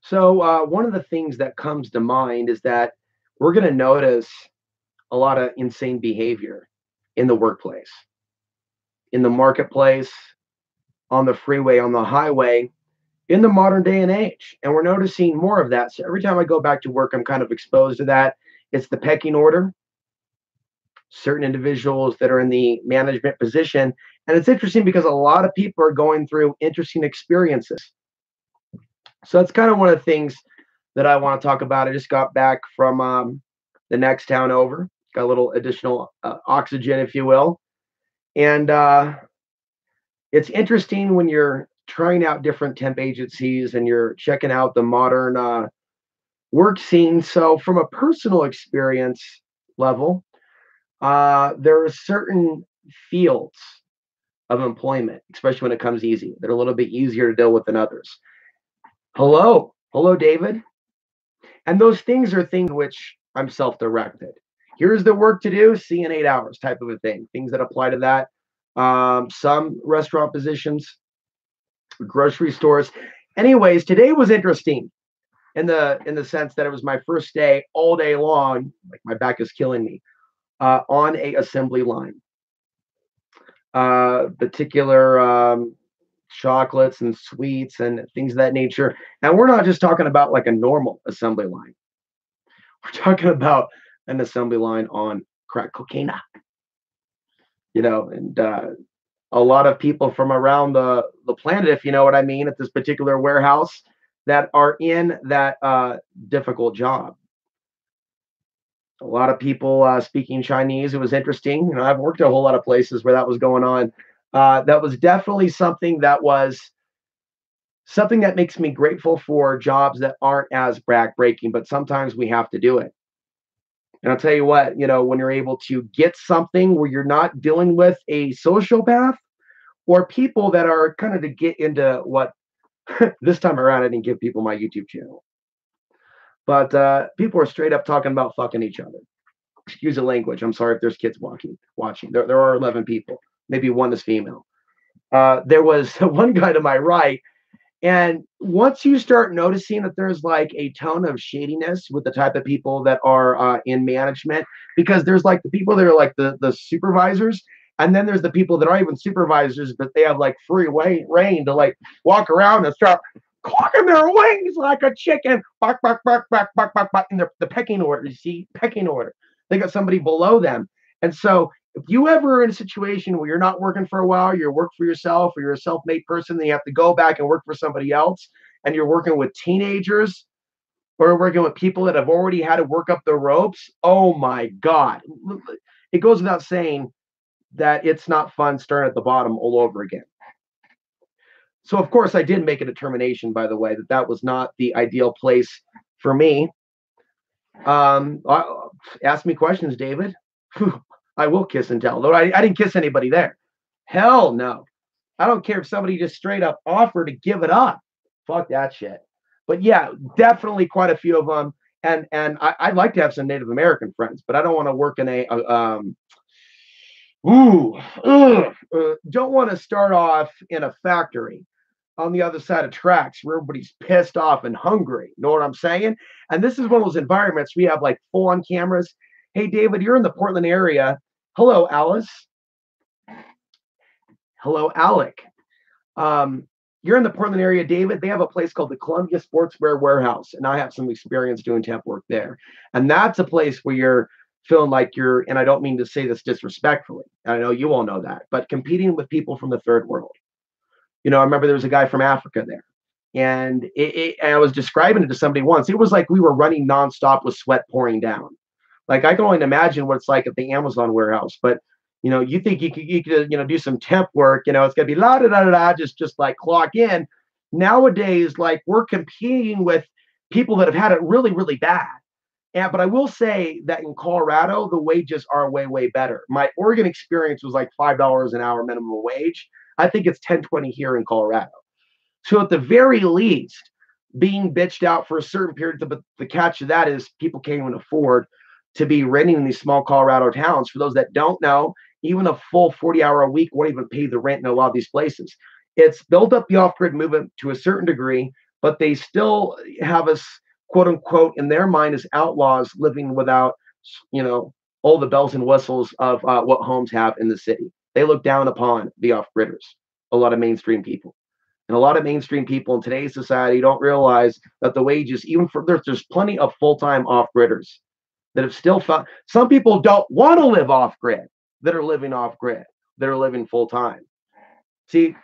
So, one of the things that comes to mind is that we're going to notice a lot of insane behavior in the workplace, in the marketplace, on the freeway, on the highway, in the modern day and age. And we're noticing more of that. So, every time I go back to work, I'm kind of exposed to that. It's the pecking order, certain individuals that are in the management position. And it's interesting because a lot of people are going through interesting experiences. So, that's kind of one of the things that I want to talk about. I just got back from the next town over, got a little additional oxygen, if you will. And it's interesting when you're trying out different temp agencies and you're checking out the modern work scene. So, from a personal experience level, there are certain fields of employment, especially when it comes easy, that are a little bit easier to deal with than others. Hello, David. And those things are things which I'm self-directed. Here's the work to do, see in 8 hours type of a thing. Things that apply to that. Some restaurant positions, grocery stores. Anyways, today was interesting in the sense that it was my first day all day long. Like my back is killing me on a assembly line. Particular chocolates and sweets and things of that nature. And we're not just talking about like a normal assembly line. We're talking about an assembly line on crack cocaine, and a lot of people from around the planet, if you know what I mean, at this particular warehouse that are in that difficult job. A lot of people speaking Chinese. It was interesting. I've worked at a whole lot of places where that was going on. That was definitely something that makes me grateful for jobs that aren't as backbreaking, but sometimes we have to do it. And I'll tell you what, when you're able to get something where you're not dealing with a sociopath or people that are kind of to get into what this time around, I didn't give people my YouTube channel, but people are straight up talking about fucking each other. Excuse the language. I'm sorry if there's kids watching. There are 11 people. Maybe one is female. There was one guy to my right. And once you start noticing that there's like a tone of shadiness with the type of people that are in management, because there's like the people that are like the supervisors, and then there's the people that aren't even supervisors, but they have like free reign to like walk around and start clocking their wings like a chicken, bark, bark, bark, bark, bark, bark, bark, in the pecking order. You see, pecking order. They got somebody below them. And so if you ever are in a situation where you're not working for a while, you work for yourself or you're a self-made person, then you have to go back and work for somebody else, and you're working with teenagers or working with people that have already had to work up the ropes, oh my God. It goes without saying that it's not fun starting at the bottom all over again. So, of course, I did make a determination, by the way, that was not the ideal place for me. Ask me questions, David. I will kiss and tell. Though I didn't kiss anybody there. Hell no. I don't care if somebody just straight up offered to give it up. Fuck that shit. But yeah, definitely quite a few of them. And I'd like to have some Native American friends, but I don't want to work in don't want to start off in a factory on the other side of tracks where everybody's pissed off and hungry. You know what I'm saying? And this is one of those environments we have like full on cameras. Hey, David, you're in the Portland area. Hello, Alice. Hello, Alec. You're in the Portland area, David. They have a place called the Columbia Sportswear Warehouse, and I have some experience doing temp work there. And that's a place where you're feeling like you're, and I don't mean to say this disrespectfully, I know you all know that, but competing with people from the third world. I remember there was a guy from Africa there, and I was describing it to somebody once. It was like we were running nonstop with sweat pouring down. Like I can only imagine what it's like at the Amazon warehouse. But you think you could do some temp work. It's gonna be la da da da da, just like clock in. Nowadays, like we're competing with people that have had it really really bad. But I will say that in Colorado, the wages are way way better. My Oregon experience was like $5 an hour minimum wage. I think it's 10.20 here in Colorado. So at the very least, being bitched out for a certain period, but the catch of that is people can't even afford to be renting in these small Colorado towns. For those that don't know, even a full 40-hour a week won't even pay the rent in a lot of these places. It's built up the off-grid movement to a certain degree, but they still have us, quote unquote, in their mind as outlaws living without, you know, all the bells and whistles of what homes have in the city. They look down upon the off-gridders, a lot of mainstream people. And a lot of mainstream people in today's society don't realize that the wages, even for there's plenty of full-time off-gridders that have still found. Some people don't want to live off-grid that are living off-grid, that are living full-time. See,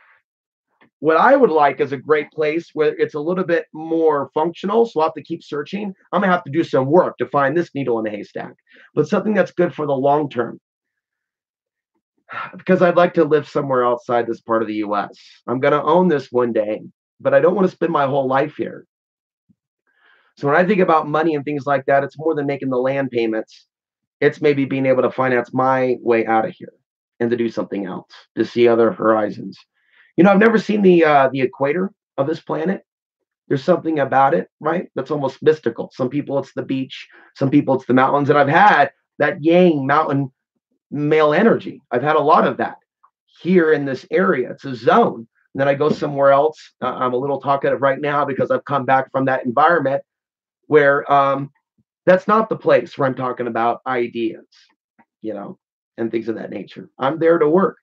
what I would like is a great place where it's a little bit more functional. So I'll have to keep searching. I'm gonna have to do some work to find this needle in the haystack, but something that's good for the long term. Because I'd like to live somewhere outside this part of the US. I'm gonna own this one day, but I don't want to spend my whole life here. So when I think about money and things like that, it's more than making the land payments. It's maybe being able to finance my way out of here and to do something else, to see other horizons. I've never seen the equator of this planet. There's something about it, right? That's almost mystical. Some people it's the beach, some people it's the mountains, and I've had that yang mountain male energy. I've had a lot of that here in this area. It's a zone. And then I go somewhere else. I'm a little talkative right now because I've come back from that environment where that's not the place where I'm talking about ideas, and things of that nature. I'm there to work.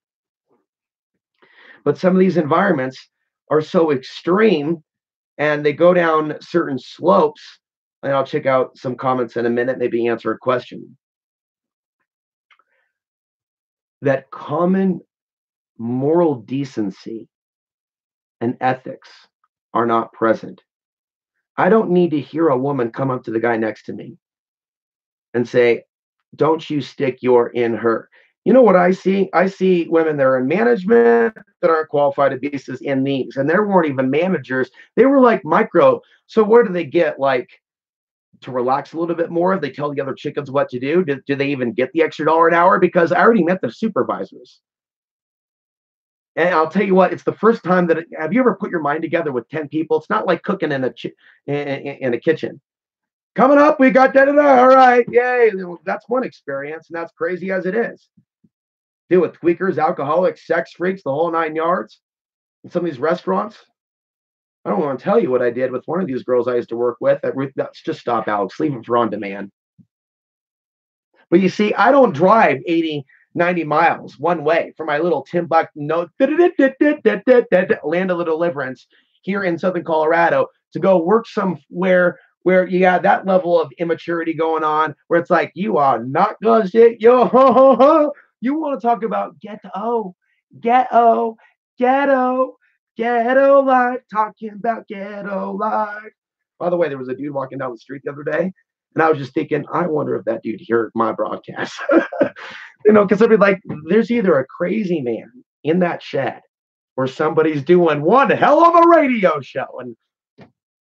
But some of these environments are so extreme and they go down certain slopes. And I'll check out some comments in a minute, maybe answer a question. That common moral decency and ethics are not present. I don't need to hear a woman come up to the guy next to me and say, don't you stick your in her. You know what I see? I see women that are in management that aren't qualified to be in these, and they weren't even managers. They were like micro. So where do they get to relax a little bit more? They tell the other chickens what to do. Do they even get the extra dollar an hour? Because I already met the supervisors. And I'll tell you what, it's the first time that have you ever put your mind together with 10 people? It's not like cooking in a kitchen. Coming up, we got da-da-da. All right, yay. That's one experience, and that's crazy as it is. Deal with tweakers, alcoholics, sex freaks, the whole 9 yards. In some of these restaurants, I don't want to tell you what I did with one of these girls I used to work with. Let's just stop, Alex. Leave it for on demand. But you see, I don't drive 80, 90 miles one way for my little Timbuktu land of the deliverance here in Southern Colorado to go work somewhere where you got that level of immaturity going on, where it's like, you are not gonna shit, yo, ho, ho, ho. You want to talk about ghetto life, talking about ghetto life. By the way, there was a dude walking down the street the other day, and I was just thinking, I wonder if that dude heard my broadcast. Because I'd be like, there's either a crazy man in that shed or somebody's doing one hell of a radio show. And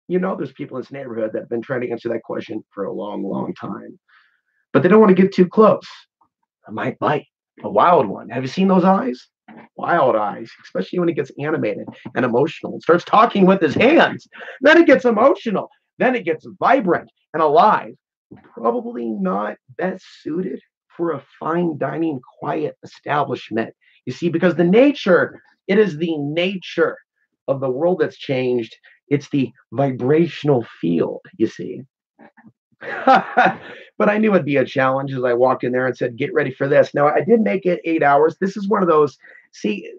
there's people in this neighborhood that have been trying to answer that question for a long, long time. But they don't want to get too close. I might bite a wild one. Have you seen those eyes? Wild eyes, especially when it gets animated and emotional and starts talking with his hands. Then it gets emotional. Then it gets vibrant and alive. Probably not best suited for a fine dining, quiet establishment. You see, because it is the nature of the world that's changed. It's the vibrational field, you see. But I knew it'd be a challenge as I walked in there and said, get ready for this. Now, I did make it 8 hours. This is one of those,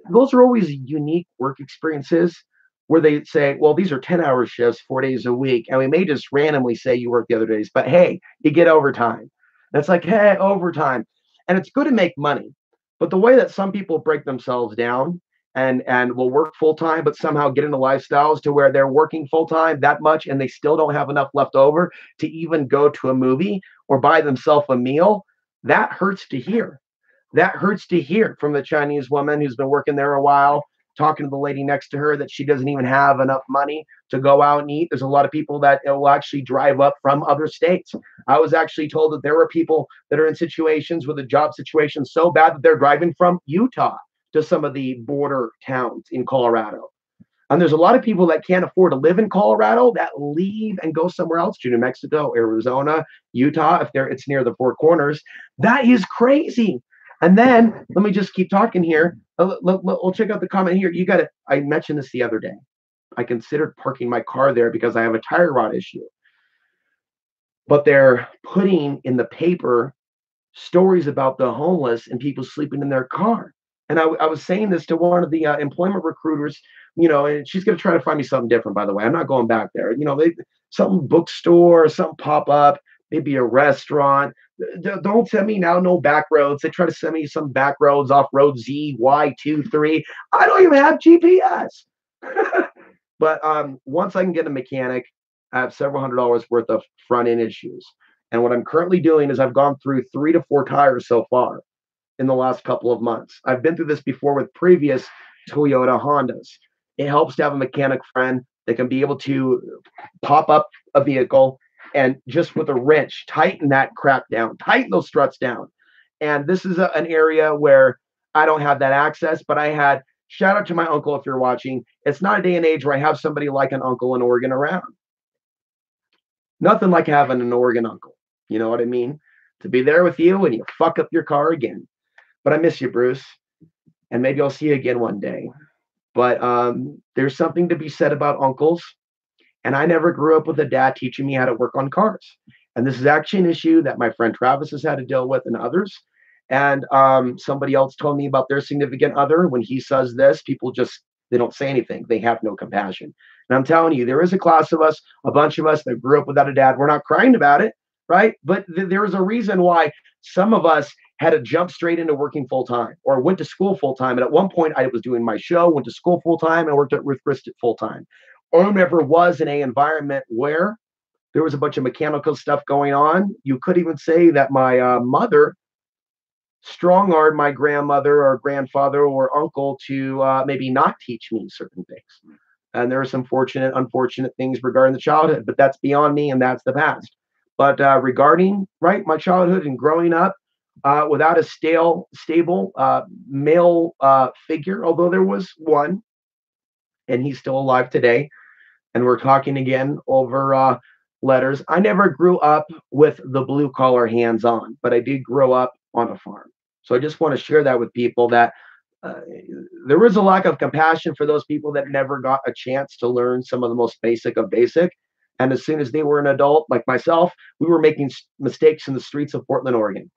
those are always unique work experiences where they say, well, these are 10-hour shifts, 4 days a week. And we may just randomly say you work the other days, but hey, you get overtime. And it's like, hey, overtime. And it's good to make money. But the way that some people break themselves down and will work full time, but somehow get into lifestyles to where they're working full time that much and they still don't have enough left over to even go to a movie or buy themselves a meal, that hurts to hear. That hurts to hear from the Chinese woman who's been working there a while, talking to the lady next to her that she doesn't even have enough money to go out and eat. There's a lot of people that will actually drive up from other states. I was actually told that there were people that are in situations with a job situation so bad that they're driving from Utah to some of the border towns in Colorado. And there's a lot of people that can't afford to live in Colorado that leave and go somewhere else to New Mexico, Arizona, Utah, if it's near the Four Corners. That is crazy. And then let me just keep talking here. We'll check out the comment here. I mentioned this the other day. I considered parking my car there because I have a tire rod issue. But they're putting in the paper stories about the homeless and people sleeping in their car. And I was saying this to one of the employment recruiters, and she's going to try to find me something different, by the way. I'm not going back there. Some bookstore, some pop up, maybe a restaurant. Don't send me now no back roads. They try to send me some back roads off road ZY23. I don't even have GPS. But once I can get a mechanic, I have several $100s worth of front end issues. And what I'm currently doing is I've gone through 3 to 4 tires so far in the last couple of months. I've been through this before with previous Toyota Hondas. It helps to have a mechanic friend that can be able to pop up a vehicle and just with a wrench, tighten that crap down, tighten those struts down. And this is an area where I don't have that access, but I had, shout out to my uncle if you're watching. It's not a day and age where I have somebody like an uncle in Oregon around. Nothing like having an Oregon uncle. You know what I mean? To be there with you and you fuck up your car again. But I miss you, Bruce. And maybe I'll see you again one day. But there's something to be said about uncles. And I never grew up with a dad teaching me how to work on cars. And this is actually an issue that my friend Travis has had to deal with and others. And somebody else told me about their significant other. When he says this, people just, they don't say anything. They have no compassion. And I'm telling you, there is a class of us, a bunch of us that grew up without a dad. We're not crying about it, right? But there is a reason why some of us had to jump straight into working full time or went to school full time. And at one point, I was doing my show, went to school full time, and worked at Ruth Chris full time. Or never was in an environment where there was a bunch of mechanical stuff going on. You could even say that my mother strong-armed my grandmother or grandfather or uncle to maybe not teach me certain things. And there are some unfortunate things regarding the childhood, but that's beyond me and that's the past. But regarding right my childhood and growing up without a stable male figure, although there was one, and he's still alive today, and we're talking again over letters. I never grew up with the blue collar hands on, but I did grow up on a farm. So I just want to share that with people that there is a lack of compassion for those people that never got a chance to learn some of the most basic of basic. And as soon as they were an adult, like myself, we were making mistakes in the streets of Portland, Oregon.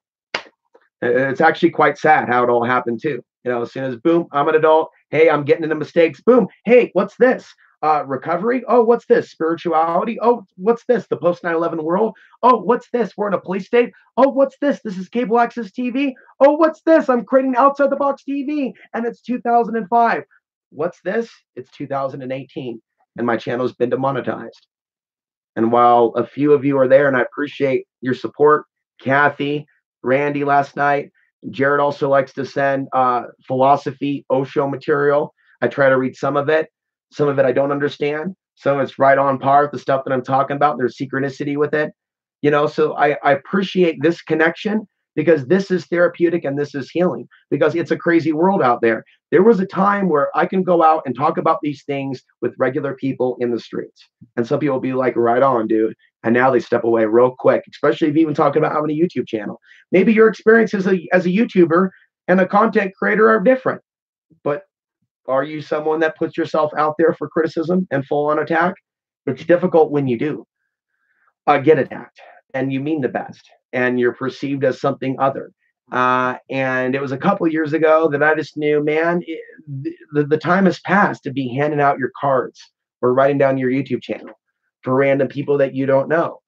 It's actually quite sad how it all happened too. As soon as boom, I'm an adult. Hey, I'm getting into mistakes. Boom. Hey, what's this? Recovery. Oh, what's this? Spirituality. Oh, what's this? The post 9/11 world. Oh, what's this? We're in a police state. Oh, what's this? This is cable access TV. Oh, what's this? I'm creating outside the box TV, and it's 2005. What's this? It's 2018, and my channel's been demonetized. And while a few of you are there, and I appreciate your support, Kathy, Randy last night. Jared also likes to send philosophy Osho material. I try to read some of it. Some of it I don't understand. Some of it's right on par with the stuff that I'm talking about. There's synchronicity with it. So I appreciate this connection because this is therapeutic and this is healing because it's a crazy world out there. There was a time where I can go out and talk about these things with regular people in the streets. And some people will be like, right on, dude. And now they step away real quick, especially if you even talk about having a YouTube channel. Maybe your experiences as a YouTuber and a content creator are different. But are you someone that puts yourself out there for criticism and full on attack? It's difficult when you do get attacked and you mean the best and you're perceived as something other. And it was a couple of years ago that I just knew, man, the time has passed to be handing out your cards or writing down your YouTube channel for random people that you don't know.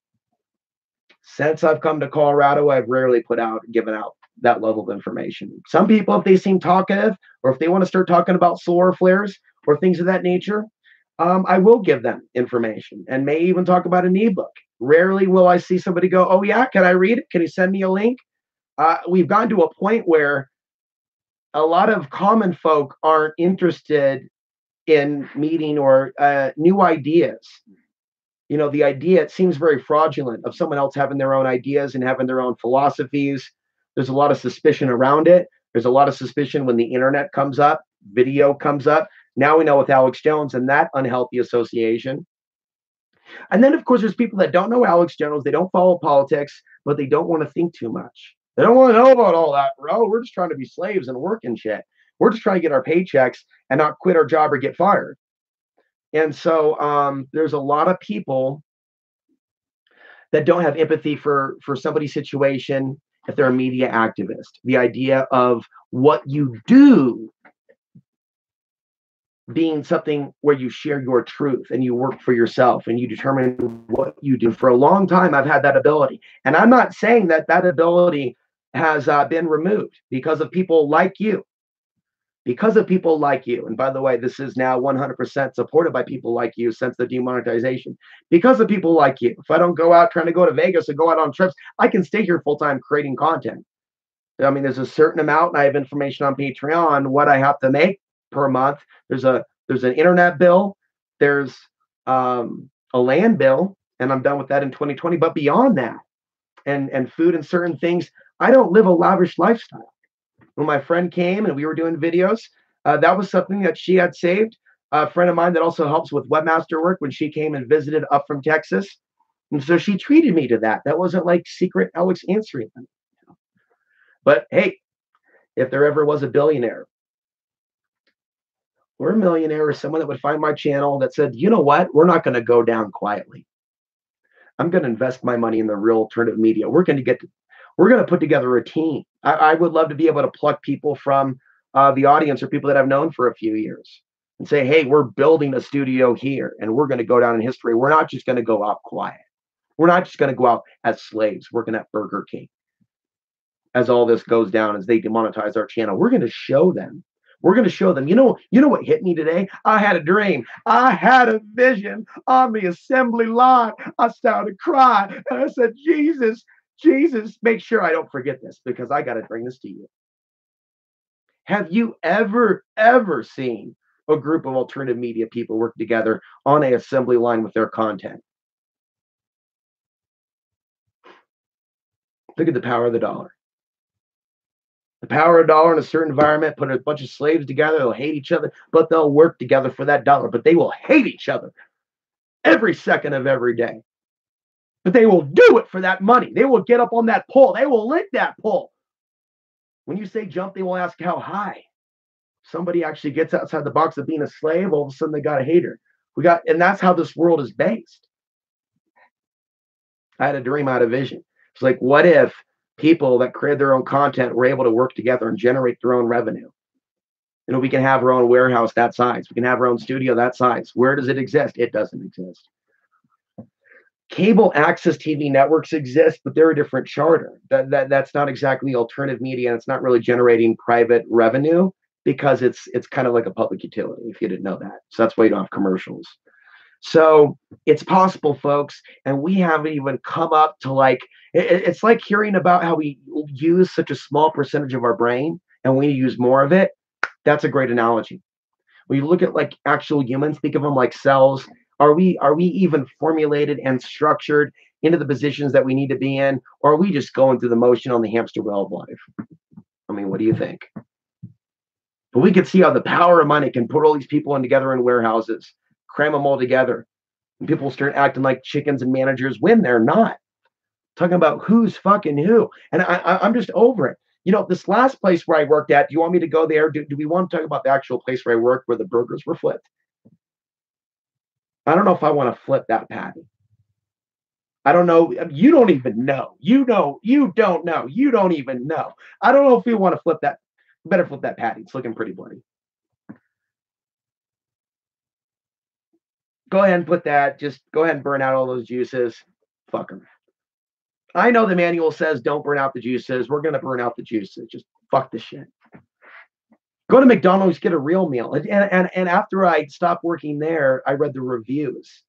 Since I've come to Colorado, I've rarely given out that level of information. Some people, if they seem talkative or if they want to start talking about solar flares or things of that nature, I will give them information and may even talk about an ebook. Rarely will I see somebody go, oh yeah, can I read it? Can you send me a link? We've gotten to a point where a lot of common folk aren't interested in meeting or new ideas. The idea, it seems very fraudulent of someone else having their own ideas and having their own philosophies. There's a lot of suspicion around it. There's a lot of suspicion when the internet comes up, video comes up. Now we know with Alex Jones and that unhealthy association. And then, of course, there's people that don't know Alex Jones. They don't follow politics, but they don't want to think too much. They don't want to know about all that, bro. We're just trying to be slaves and work and shit. We're just trying to get our paychecks and not quit our job or get fired. And so there's a lot of people that don't have empathy for somebody's situation if they're a media activist. The idea of what you do being something where you share your truth and you work for yourself and you determine what you do. For a long time, I've had that ability. And I'm not saying that that ability has been removed because of people like you. Because of people like you. And by the way, this is now 100% supported by people like you since the demonetization. Because of people like you. If I don't go out trying to go to Vegas or go out on trips, I can stay here full time creating content. I mean, there's a certain amount, and I have information on Patreon what I have to make per month. There's an internet bill, there's a land bill, and I'm done with that in 2020. But beyond that, and food and certain things, I don't live a lavish lifestyle. When my friend came and we were doing videos, that was something that she had saved. A friend of mine that also helps with webmaster work when she came and visited up from Texas. And so she treated me to that. That wasn't like secret Alex answering them. But hey, if there ever was a billionaire or a millionaire or someone that would find my channel that said, you know what, we're not going to go down quietly. I'm going to invest my money in the real alternative media. We're going to put together a team. I would love to be able to pluck people from the audience or people that I've known for a few years and say, hey, we're building a studio here and we're going to go down in history. We're not just going to go out quiet. We're not just going to go out as slaves working at Burger King. As all this goes down, as they demonetize our channel, we're going to show them. We're going to show them. You know what hit me today? I had a dream. I had a vision on the assembly line. I started to cry. And I said, Jesus, make sure I don't forget this because I got to bring this to you. Have you ever seen a group of alternative media people work together on an assembly line with their content? Look at the power of the dollar. The power of a dollar in a certain environment, put a bunch of slaves together, they'll hate each other, but they'll work together for that dollar. But they will hate each other every second of every day. But they will do it for that money. They will get up on that pole. They will lick that pole. When you say jump, they will ask how high. Somebody actually gets outside the box of being a slave, all of a sudden they got a hater. And that's how this world is based. I had a dream, I had a vision. It's like, what if people that create their own content were able to work together and generate their own revenue? We can have our own warehouse that size. We can have our own studio that size. Where does it exist? It doesn't exist. Cable access TV networks exist, but they're a different charter. That's not exactly alternative media, and it's not really generating private revenue because it's kind of like a public utility, if you didn't know that. So that's why you don't have commercials. So it's possible, folks, and we haven't even come up to it's like hearing about how we use such a small percentage of our brain and we use more of it. That's a great analogy. When you look at like actual humans, think of them like cells. Are we even formulated and structured into the positions that we need to be in, or are we just going through the motion on the hamster wheel of life? I mean, what do you think? But we can see how the power of money can put all these people in together in warehouses, cram them all together, and people start acting like chickens and managers when they're not. Talking about who's fucking who. And I'm just over it. This last place where I worked at, do you want me to go there? Do we want to talk about the actual place where I worked where the burgers were flipped? I don't know if I want to flip that patty. I don't know. You don't even know. You don't know. You don't even know. I don't know if we want to flip that. Better flip that patty. It's looking pretty bloody. Go ahead and put that. Just go ahead and burn out all those juices. Fuck them. I know the manual says don't burn out the juices. We're going to burn out the juices. Just fuck the shit. Go to McDonald's, get a real meal. And after I stopped working there, I read the reviews.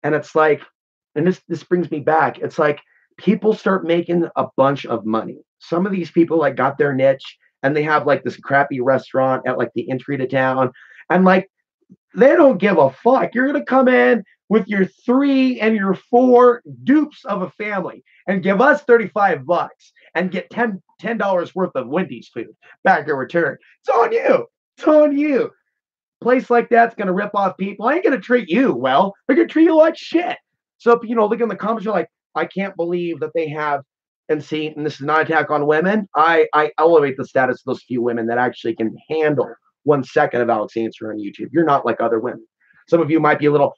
And it's like, and this brings me back. It's like people start making a bunch of money. Some of these people like got their niche and they have like this crappy restaurant at like the entry to town. And like, they don't give a fuck. You're going to come in with your 3 and your 4 dupes of a family and give us $35 and get $10 worth of Wendy's food back in return. It's on you. It's on you. Place like that's going to rip off people. I ain't going to treat you well. They're going to treat you like shit. So, look in the comments, you're like, I can't believe that they have, and see, and this is not an attack on women. I elevate the status of those few women that actually can handle 1 second of Alex Answer on YouTube. You're not like other women. Some of you might be a little,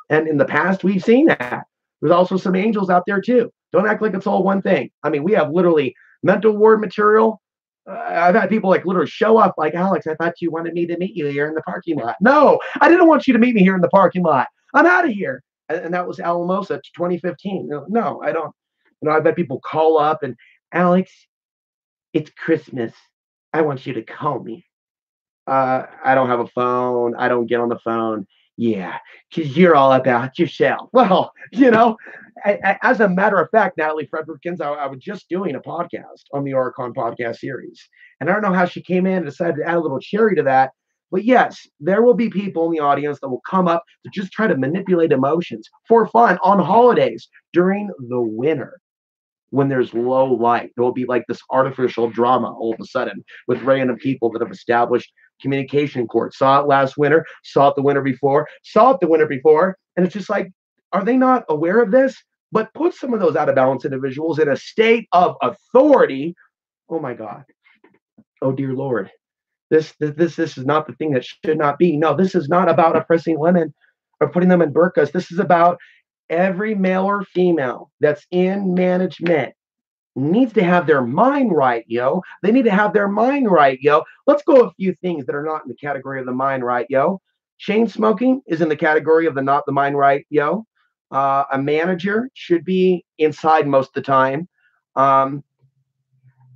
and in the past, we've seen that. There's also some angels out there too. Don't act like it's all one thing. I mean, we have literally mental ward material. I've had people like literally show up like, Alex, I thought you wanted me to meet you here in the parking lot. No, I didn't want you to meet me here in the parking lot. I'm out of here. And that was Alamosa 2015. No, I don't. I've had people call up and, Alex, it's Christmas. I want you to call me. I don't have a phone. I don't get on the phone. Yeah, because you're all about yourself. Well, as a matter of fact, Natalie Fredrickens, I was just doing a podcast on the Oricon podcast series. And I don't know how she came in and decided to add a little cherry to that. But yes, there will be people in the audience that will come up to just try to manipulate emotions for fun on holidays during the winter. When there's low light, there will be like this artificial drama all of a sudden with random people that have established communication cords. Saw it last winter, saw it the winter before, and it's just like, are they not aware of this? But put some of those out of balance individuals in a state of authority. Oh my God. Oh dear Lord. This is not the thing that should not be. No, this is not about oppressing women or putting them in burqas. This is about every male or female that's in management needs to have their mind right, yo. They need to have their mind right, yo. Let's go a few things that are not in the category of the mind right, yo. Chain smoking is in the category of the not the mind right, yo. A manager should be inside most of the time.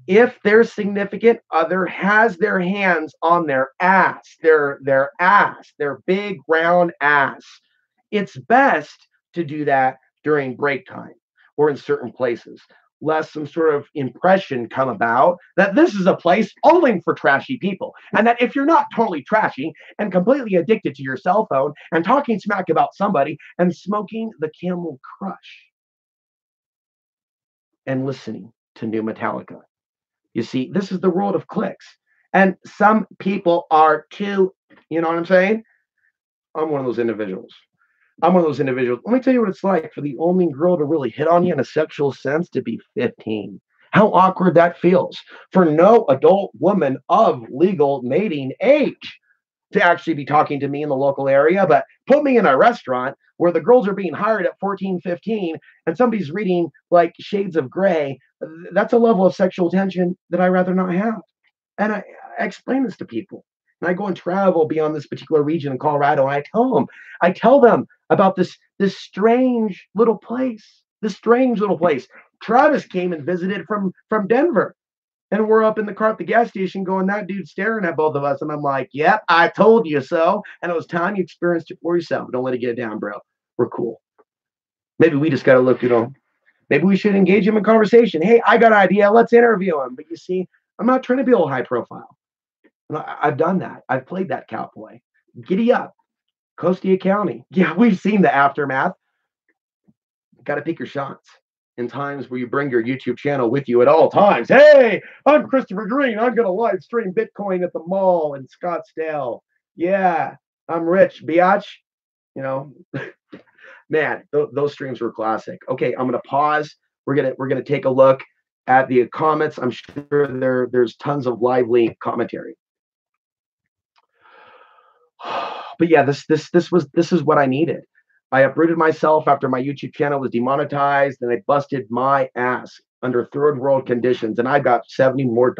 If their significant other has their hands on their ass, their big round ass, it's best to do that during break time or in certain places, lest some sort of impression come about that this is a place only for trashy people. And that if you're not totally trashy and completely addicted to your cell phone and talking smack about somebody and smoking the Camel Crush and listening to new Metallica. You see, this is the world of clicks. And some people are too, you know what I'm saying? I'm one of those individuals. Let me tell you what it's like for the only girl to really hit on you in a sexual sense to be 15. How awkward that feels for no adult woman of legal mating age to actually be talking to me in the local area. But put me in a restaurant where the girls are being hired at 14, 15, and somebody's reading like Shades of Grey. That's a level of sexual tension that I'd rather not have. And I explain this to people. And I go and travel beyond this particular region in Colorado, and I tell them about this strange little place. Travis came and visited from Denver. And we're up in the car at the gas station going, that dude's staring at both of us. And I'm like, yep, I told you so. And it was time you experienced it for yourself. Don't let it get down, bro. We're cool. Maybe we just got to look, maybe we should engage him in conversation. Hey, I got an idea. Let's interview him. But you see, I'm not trying to be all high profile. I've done that. I've played that cowboy. Giddy up. Costia County. Yeah, we've seen the aftermath. Got to pick your shots in times where you bring your YouTube channel with you at all times. Hey, I'm Christopher Green. I'm going to live stream Bitcoin at the mall in Scottsdale. Yeah, I'm rich, biatch. Man, those streams were classic. Okay, I'm going to pause. We're gonna take a look at the comments. I'm sure there's tons of lively commentary. But yeah, this is what I needed. I uprooted myself after my YouTube channel was demonetized, and I busted my ass under third world conditions, and I got $70 more.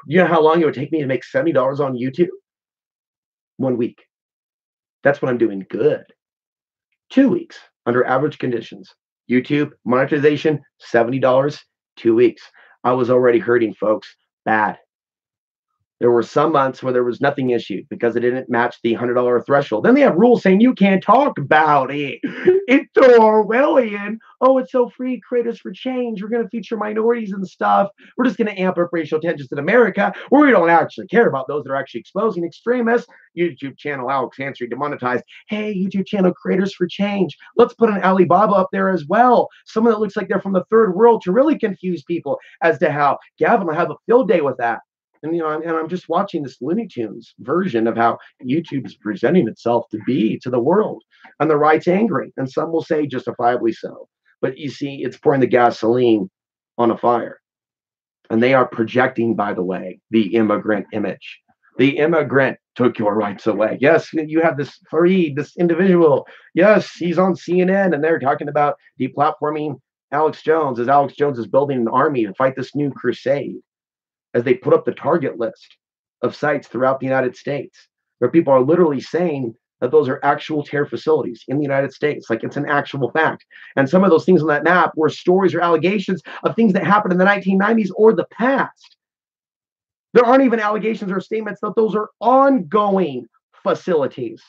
You know how long it would take me to make $70 on YouTube? 1 week. That's what I'm doing good. 2 weeks under average conditions. YouTube monetization, $70, 2 weeks. I was already hurting, folks. Bad. There were some months where there was nothing issued because it didn't match the $100 threshold. Then they have rules saying you can't talk about it. It's Orwellian. Oh, it's so free. Creators for change. We're going to feature minorities and stuff. We're just going to amp up racial tensions in America, where we don't actually care about those that are actually exposing extremists. YouTube channel Alex Hansry demonetized. Hey, YouTube channel Creators for Change. Let's put an Alibaba up there as well. Someone that looks like they're from the third world to really confuse people as to how Gavin will have a field day with that. And I'm just watching this Looney Tunes version of how YouTube is presenting itself to be to the world. And the right's angry, and some will say justifiably so. But you see, it's pouring the gasoline on a fire. And they are projecting, by the way, the immigrant image. The immigrant took your rights away. Yes, you have this Fareed, this individual. Yes, he's on CNN and they're talking about deplatforming Alex Jones as Alex Jones is building an army to fight this new crusade as they put up the target list of sites throughout the United States where people are literally saying that those are actual terror facilities in the United States. Like it's an actual fact. And some of those things on that map were stories or allegations of things that happened in the 1990s or the past. There aren't even allegations or statements that those are ongoing facilities.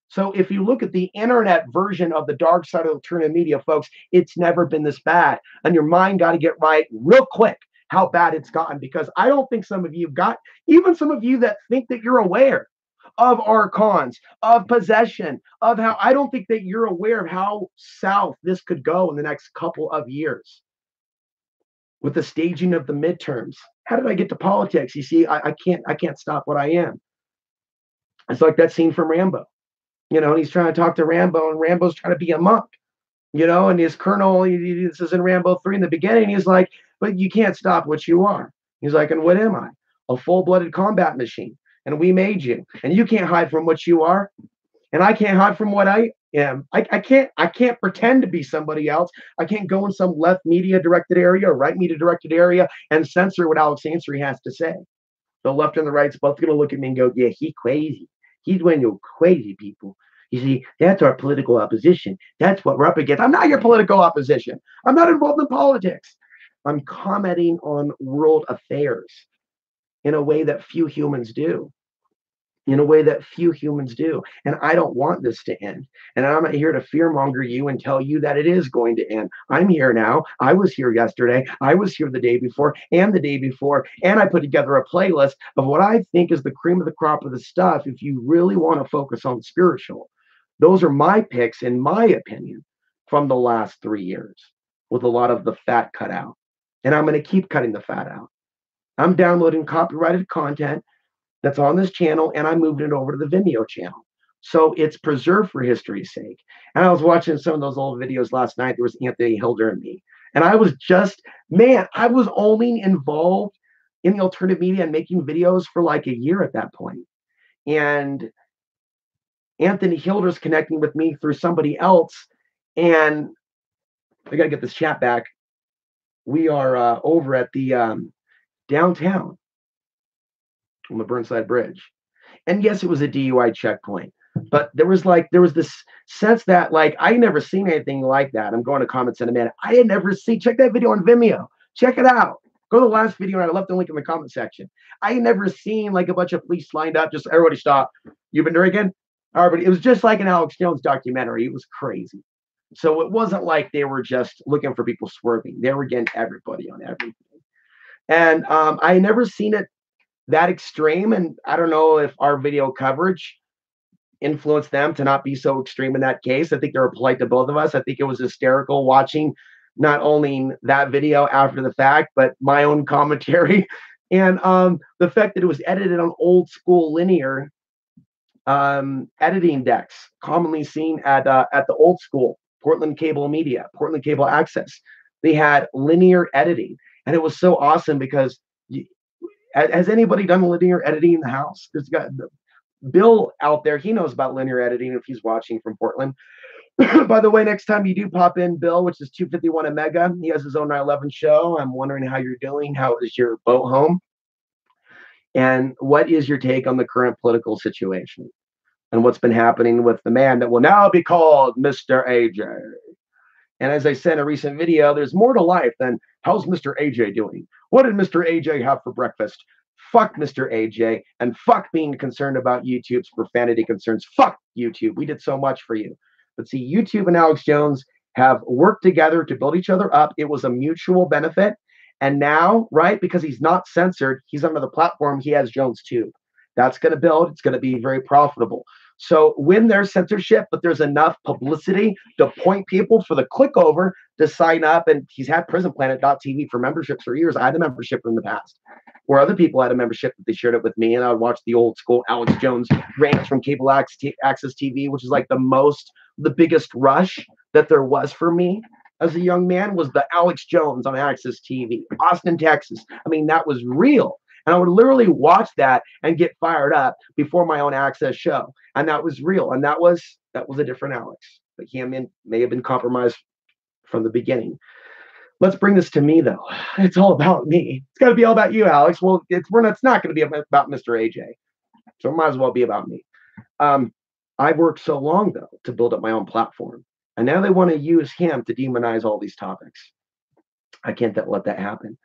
So if you look at the internet version of the dark side of alternative media, folks, it's never been this bad. And your mind got to get right real quick how bad it's gotten, because I don't think some of you got, even some of you that think that you're aware of archons, of possession, of how, I don't think that you're aware of how south this could go in the next couple of years with the staging of the midterms. How did I get to politics? You see, I can't stop what I am. It's like that scene from Rambo. And he's trying to talk to Rambo, and Rambo's trying to be a monk. And his colonel, this is in Rambo 3 in the beginning, he's like, but you can't stop what you are. He's like, and what am I? A full-blooded combat machine. And we made you. And you can't hide from what you are. And I can't hide from what I am. I can't pretend to be somebody else. I can't go in some left media directed area or right media directed area and censor what Alex Ansary has to say. The left and the right's both going to look at me and go, yeah, he crazy. He's one of those crazy people. You see, that's our political opposition. That's what we're up against. I'm not your political opposition. I'm not involved in politics. I'm commenting on world affairs in a way that few humans do. And I don't want this to end. And I'm not here to fearmonger you and tell you that it is going to end. I'm here now. I was here yesterday. I was here the day before and the day before. And I put together a playlist of what I think is the cream of the crop of the stuff if you really want to focus on spiritual. Those are my picks, in my opinion, from the last 3 years with a lot of the fat cut out. And I'm going to keep cutting the fat out. I'm downloading copyrighted content that's on this channel, and I'm moving it over to the Vimeo channel. So it's preserved for history's sake. And I was watching some of those old videos last night. There was Anthony Hilder and me. And I was just, I was only involved in the alternative media and making videos for like a year at that point. And Anthony Hilder's connecting with me through somebody else. And I got to get this chat back. We are over at the downtown on the Burnside Bridge. And yes, it was a DUI checkpoint, but there was this sense that I had never seen anything like that. I'm going to comments in a minute. I had never seen, check that video on Vimeo. Check it out. Go to the last video and I left the link in the comment section. I had never seen a bunch of police lined up, just everybody stop. You've been drinking? Everybody. It was just like an Alex Jones documentary. It was crazy. So it wasn't like they were just looking for people swerving. They were getting everybody on everything. And I had never seen it that extreme, and I don't know if our video coverage influenced them to not be so extreme in that case. I think they were polite to both of us. I think it was hysterical watching not only that video after the fact, but my own commentary, and the fact that it was edited on old school linear editing decks, commonly seen at the old school Portland Cable Media, Portland Cable Access. They had linear editing, and it was so awesome because has anybody done linear editing in the house? There's got Bill out there. He knows about linear editing if he's watching from Portland. By the way, next time you do pop in, Bill, which is 251 a mega, he has his own 9/11 show. I'm wondering how you're doing. How is your boat home? And what is your take on the current political situation and what's been happening with the man that will now be called Mr. AJ? And as I said in a recent video, there's more to life than how's Mr. AJ doing? What did Mr. AJ have for breakfast? Fuck Mr. AJ, and fuck being concerned about YouTube's profanity concerns. Fuck YouTube. We did so much for you. But see, YouTube and Alex Jones have worked together to build each other up. It was a mutual benefit. And now, right, because he's not censored, he's under the platform, he has Jones Tube. That's going to build. It's going to be very profitable. So when there's censorship, but there's enough publicity to point people for the click over to sign up, and he's had prisonplanet.tv for memberships for years. I had a membership in the past where other people had a membership that they shared it with me, and I would watch the old school Alex Jones rants from Cable Access TV, which is like the biggest rush that there was for me as a young man was the Alex Jones on Access TV, Austin, Texas. I mean, that was real. And I would literally watch that and get fired up before my own Access show. And that was real. And that was a different Alex. But he may have been compromised from the beginning. Let's bring this to me though. It's all about me. It's got to be all about you, Alex. Well, it's not going to be about Mr. AJ. So it might as well be about me. I've worked so long though to build up my own platform. And now they want to use him to demonize all these topics. I can't let that happen.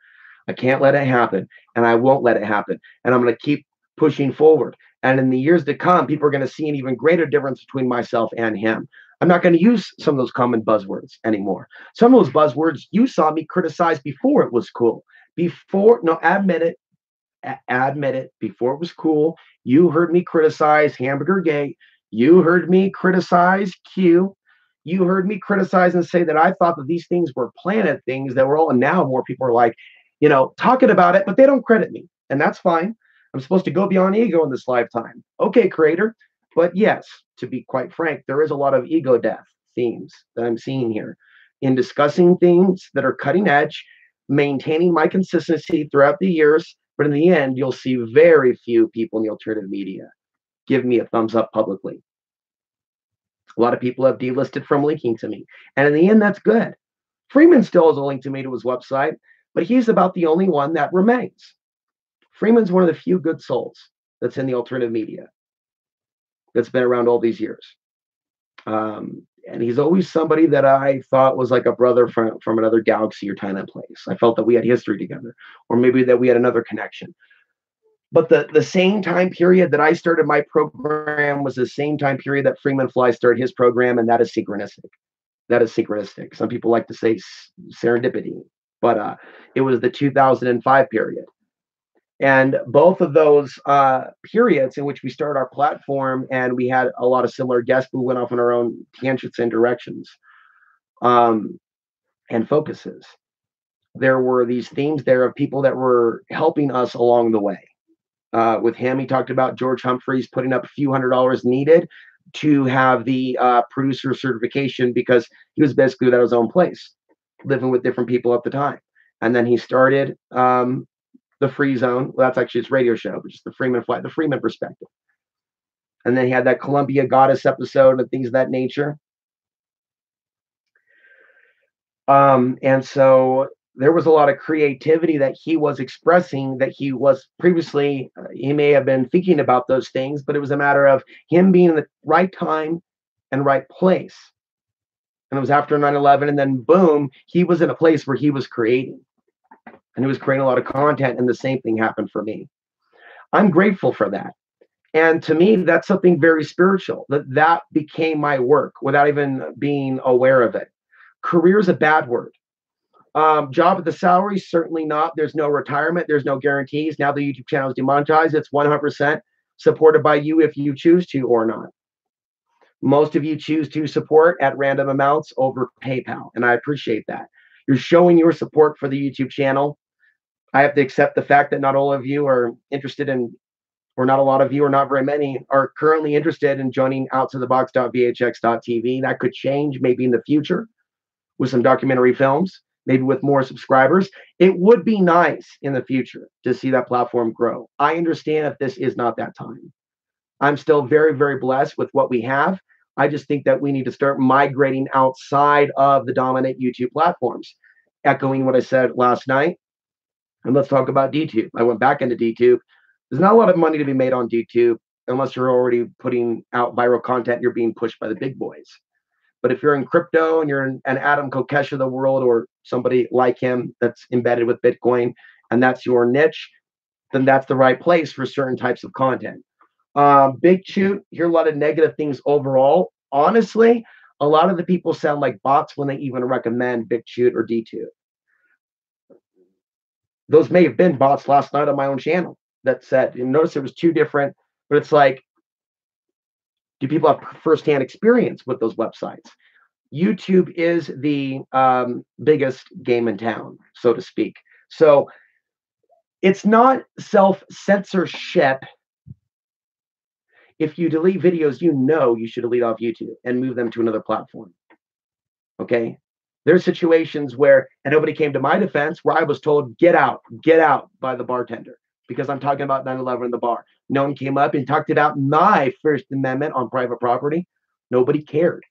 I can't let it happen. And I won't let it happen. And I'm going to keep pushing forward. And in the years to come, people are going to see an even greater difference between myself and him. I'm not going to use some of those common buzzwords anymore. Some of those buzzwords you saw me criticize before it was cool. Admit it, before it was cool. You heard me criticize Hamburger Gate. You heard me criticize Q. You heard me criticize and say that I thought that these things were planet things that were all, and now more people are like, talking about it, but they don't credit me. And that's fine. I'm supposed to go beyond ego in this lifetime. Okay, creator. But yes, to be quite frank, there is a lot of ego death themes that I'm seeing here in discussing things that are cutting edge, maintaining my consistency throughout the years. But in the end, you'll see very few people in the alternative media give me a thumbs up publicly. A lot of people have delisted from linking to me. And in the end, that's good. Freeman still has a link to me to his website, but he's about the only one that remains. Freeman's one of the few good souls that's in the alternative media that's been around all these years. And he's always somebody that I thought was like a brother from another galaxy or time and place. I felt that we had history together, or maybe that we had another connection. But the same time period that I started my program was the same time period that Freeman Fly started his program, and that is synchronistic. That is synchronistic. Some people like to say serendipity, but it was the 2005 period. And both of those periods in which we started our platform, and we had a lot of similar guests who went off on our own tangents and directions and focuses. There were these themes there of people that were helping us along the way. With him, he talked about George Humphreys putting up a few $100s needed to have the producer certification, because he was basically without his own place, living with different people at the time. And then he started the Free Zone. Well, that's actually his radio show, which is the Freeman Flight, the Freeman Perspective. And then he had that Columbia Goddess episode and things of that nature. And so there was a lot of creativity that he was expressing that he was previously, he may have been thinking about those things, but it was a matter of him being in the right time and right place. And it was after 9/11, and then boom, he was in a place where he was creating. And he was creating a lot of content, and the same thing happened for me. I'm grateful for that. And to me, that's something very spiritual, that became my work without even being aware of it. Career is a bad word. Job at the salary, certainly not. There's no retirement. There's no guarantees. Now the YouTube channel is demonetized. It's 100% supported by you if you choose to or not. Most of you choose to support at random amounts over PayPal, and I appreciate that. You're showing your support for the YouTube channel. I have to accept the fact that not all of you are interested in, or not a lot of you, or not very many, are currently interested in joining outsofthebox.vhx.tv. That could change maybe in the future with some documentary films, maybe with more subscribers. It would be nice in the future to see that platform grow. I understand if this is not that time. I'm still very, very blessed with what we have. I just think that we need to start migrating outside of the dominant YouTube platforms. Echoing what I said last night, and let's talk about DTube. I went back into DTube. There's not a lot of money to be made on DTube unless you're already putting out viral content. You're being pushed by the big boys. But if you're in crypto and you're an Adam Kokesh of the world, or somebody like him that's embedded with Bitcoin, and that's your niche, then that's the right place for certain types of content. Big Shoot, hear a lot of negative things overall. Honestly, a lot of the people sound like bots when they even recommend Big Shoot or DTube. Those may have been bots last night on my own channel that said, you notice there was two different, but it's like, do people have firsthand experience with those websites? YouTube is the biggest game in town, so to speak. So it's not self-censorship. If you delete videos, you should delete off YouTube and move them to another platform. Okay? There's situations where, and nobody came to my defense, where I was told, get out by the bartender. because I'm talking about 9/11 in the bar. No one came up and talked about my First Amendment on private property. Nobody cared.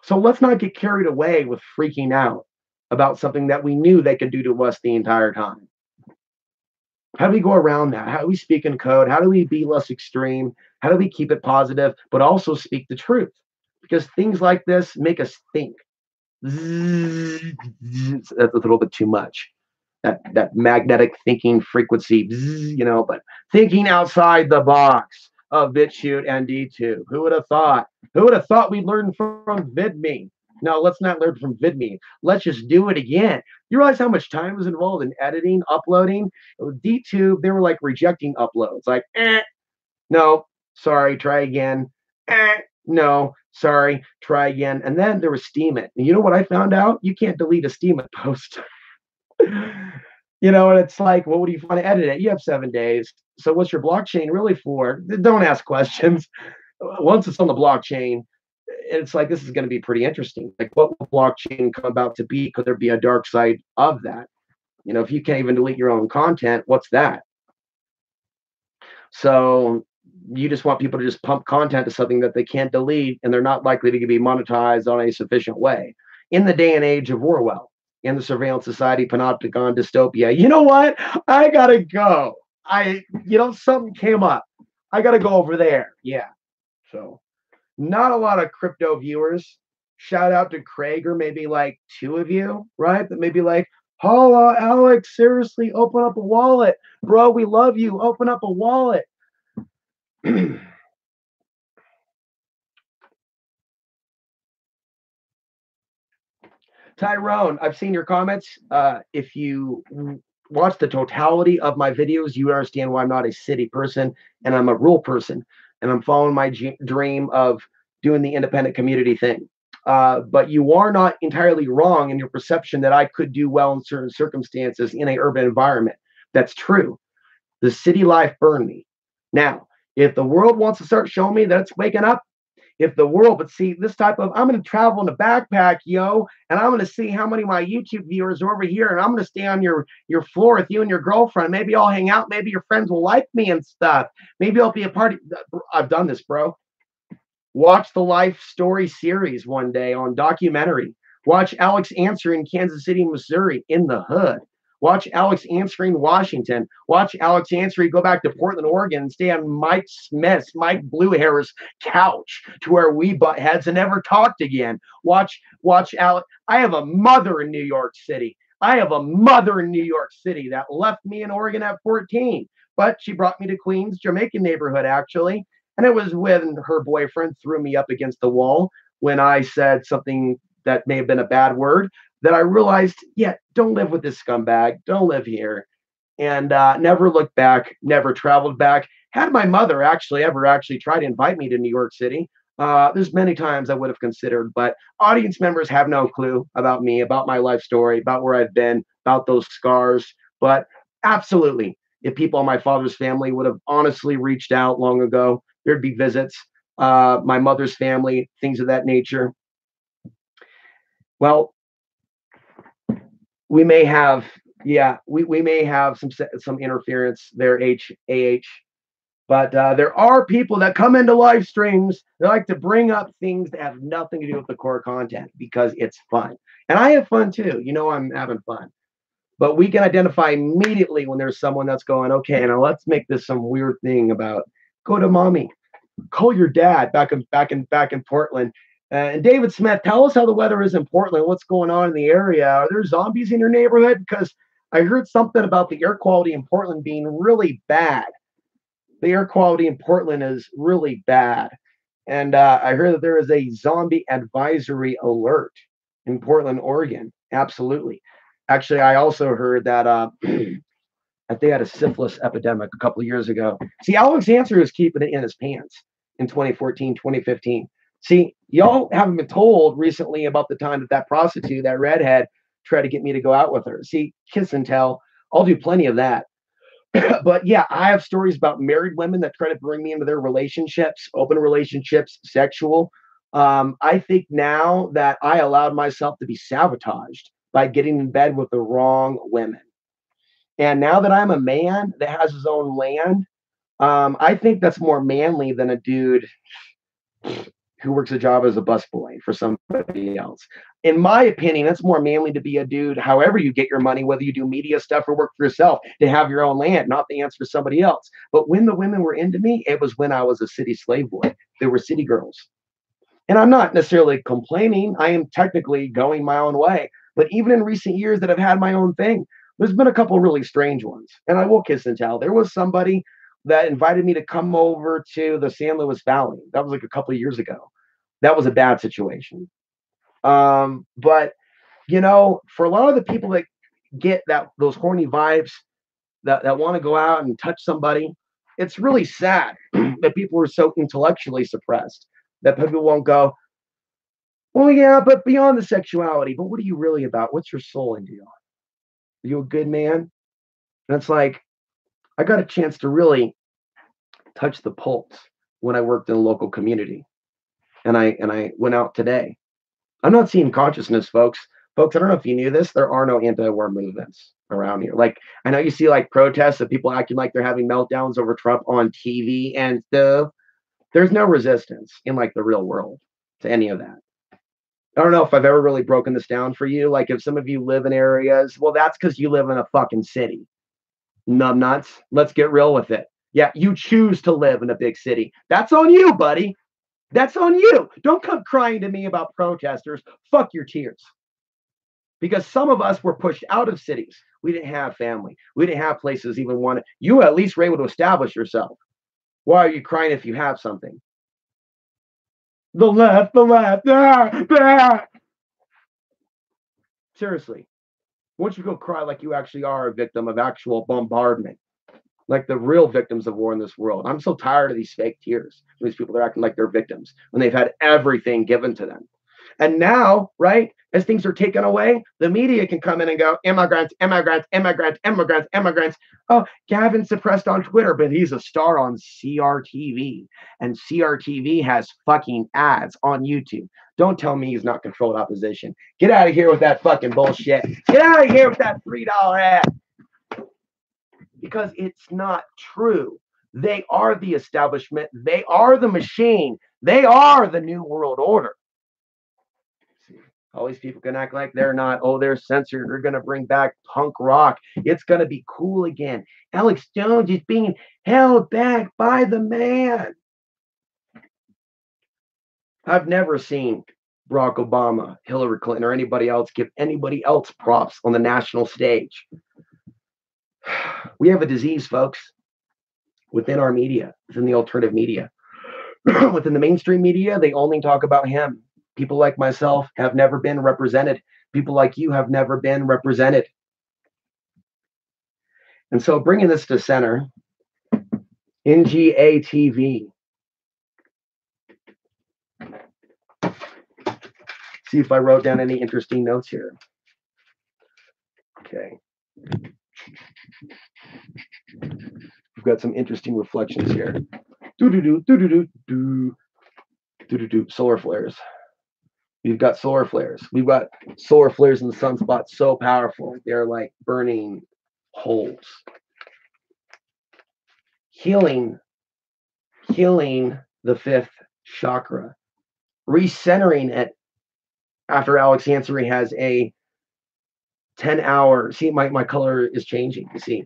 So let's not get carried away with freaking out about something that we knew they could do to us the entire time. How do we go around that? How do we speak in code? How do we be less extreme? How do we keep it positive, but also speak the truth? Because things like this make us think. That's a little bit too much. That magnetic thinking frequency, but thinking outside the box of BitChute and D2. Who would have thought? Who would have thought we'd learn from VidMe? No, let's not learn from VidMe. Let's just do it again. You realize how much time was involved in editing, uploading? With D2, they were like rejecting uploads. Like, no, sorry, try again. No, sorry, try again. And then there was Steemit. And you know what I found out? You can't delete a Steemit post. And it's like, well, what do you want to edit it? You have 7 days. So what's your blockchain really for? Don't ask questions. Once it's on the blockchain, it's like, this is going to be pretty interesting. Like, what will blockchain come about to be? Could there be a dark side of that? If you can't even delete your own content, what's that? So you just want people to just pump content to something that they can't delete, and they're not likely to be monetized on a sufficient way. In the day and age of Orwell, in the surveillance society, panopticon, dystopia, you know what? I gotta go. Something came up. I gotta go over there. Yeah. So not a lot of crypto viewers. Shout out to Craig, or maybe like two of you, right? That maybe like, oh, Alex, seriously, open up a wallet. Bro, we love you. Open up a wallet. Tyrone, I've seen your comments. If you watch the totality of my videos, you understand why I'm not a city person and I'm a rural person, and I'm following my dream of doing the independent community thing. But you are not entirely wrong in your perception that I could do well in certain circumstances in an urban environment. That's true. The city life burned me. Now, if the world wants to start showing me that it's waking up, if the world would see this type of, I'm going to travel in a backpack, and I'm going to see how many of my YouTube viewers are over here, and I'm going to stay on your floor with you and your girlfriend. Maybe I'll hang out. Maybe your friends will like me and stuff. Maybe I'll be a party. I've done this, bro. Watch the life story series one day on documentary. Watch Alex answer in Kansas City, Missouri, in the hood. Watch Alex answering Washington. Watch Alex answering go back to Portland, Oregon, and stay on Mike Bluehair's couch to where we butt heads and never talked again. Watch Alex. I have a mother in New York City. I have a mother in New York City that left me in Oregon at 14, but she brought me to Queens, Jamaican neighborhood, actually. And it was when her boyfriend threw me up against the wall when I said something that may have been a bad word, that I realized, yeah, don't live with this scumbag. Don't live here. And never looked back, never traveled back. Had my mother ever tried to invite me to New York City, there's many times I would have considered, but audience members have no clue about me, about my life story, about where I've been, about those scars. But absolutely, if people in my father's family would have honestly reached out long ago, there'd be visits. My mother's family, things of that nature. Well, we may have, we may have some interference there, but there are people that come into live streams. They like to bring up things that have nothing to do with the core content because it's fun, and I have fun too. I'm having fun, but we can identify immediately when there's someone that's going, okay, now let's make this some weird thing about go to mommy, call your dad back in Portland. And David Smith, tell us how the weather is in Portland. What's going on in the area? Are there zombies in your neighborhood? Because I heard something about the air quality in Portland being really bad. The air quality in Portland is really bad. And I heard that there is a zombie advisory alert in Portland, Oregon. Absolutely. Actually, I also heard that that they had a syphilis epidemic a couple of years ago. See, Alex Answer was keeping it in his pants in 2014, 2015. See, y'all haven't been told recently about the time that prostitute, that redhead, tried to get me to go out with her. See, kiss and tell. I'll do plenty of that. But yeah, I have stories about married women that try to bring me into their relationships, open relationships, sexual. I think now that I allowed myself to be sabotaged by getting in bed with the wrong women. And now that I'm a man that has his own land, I think that's more manly than a dude who works a job as a busboy for somebody else. In my opinion, it's more manly to be a dude, however you get your money, whether you do media stuff or work for yourself, to have your own land, not the answer for somebody else. But when the women were into me, it was when I was a city slave boy. They were city girls. And I'm not necessarily complaining. I am technically going my own way. But even in recent years that I've had my own thing, there's been a couple really strange ones. And I will kiss and tell. There was somebody that invited me to come over to the San Luis Valley. That was like a couple of years ago. That was a bad situation. But for a lot of the people that get those horny vibes that want to go out and touch somebody, it's really sad that people are so intellectually suppressed that people won't go, well, yeah, but beyond the sexuality, but what are you really about? What's your soul into? Are you a good man? And it's like, I got a chance to really touch the pulse when I worked in a local community. And I went out today. I'm not seeing consciousness, folks. Folks, I don't know if you knew this. There are no anti-war movements around here. Like, I know you see like protests of people acting like they're having meltdowns over Trump on TV and stuff. There's no resistance in like the real world to any of that. I don't know if I've ever really broken this down for you. Like, if some of you live in areas, well, that's because you live in a fucking city. Numbnuts. Let's get real with it. Yeah, you choose to live in a big city. That's on you, buddy. That's on you. Don't come crying to me about protesters. Fuck your tears. Because some of us were pushed out of cities. We didn't have family. We didn't have places even wanted. You at least were able to establish yourself. Why are you crying if you have something? The left. Seriously. Once you go cry like you actually are a victim of actual bombardment, like the real victims of war in this world. I'm so tired of these fake tears. These people that are acting like they're victims when they've had everything given to them. And now, right, as things are taken away, the media can come in and go, immigrants, immigrants, immigrants, immigrants, immigrants. Oh, Gavin's suppressed on Twitter, but he's a star on CRTV. And CRTV has fucking ads on YouTube. Don't tell me he's not controlled opposition. Get out of here with that fucking bullshit. Get out of here with that $3 ad. Because it's not true. They are the establishment. They are the machine. They are the new world order. All these people can act like they're not. Oh, they're censored. They're going to bring back punk rock. It's going to be cool again. Alex Jones is being held back by the man. I've never seen Barack Obama, Hillary Clinton, or anybody else give anybody else props on the national stage. We have a disease, folks, within our media, within the alternative media. Within the mainstream media, they only talk about him. People like myself have never been represented. People like you have never been represented. And so bringing this to center, NGA TV. See if I wrote down any interesting notes here. Okay. We've got some interesting reflections here. Solar flares. We've got solar flares. We've got solar flares in the sunspot so powerful. They're like burning holes. Healing the fifth chakra. Recentering it after Alex Hansery has a 10-hour. See, my color is changing. You see,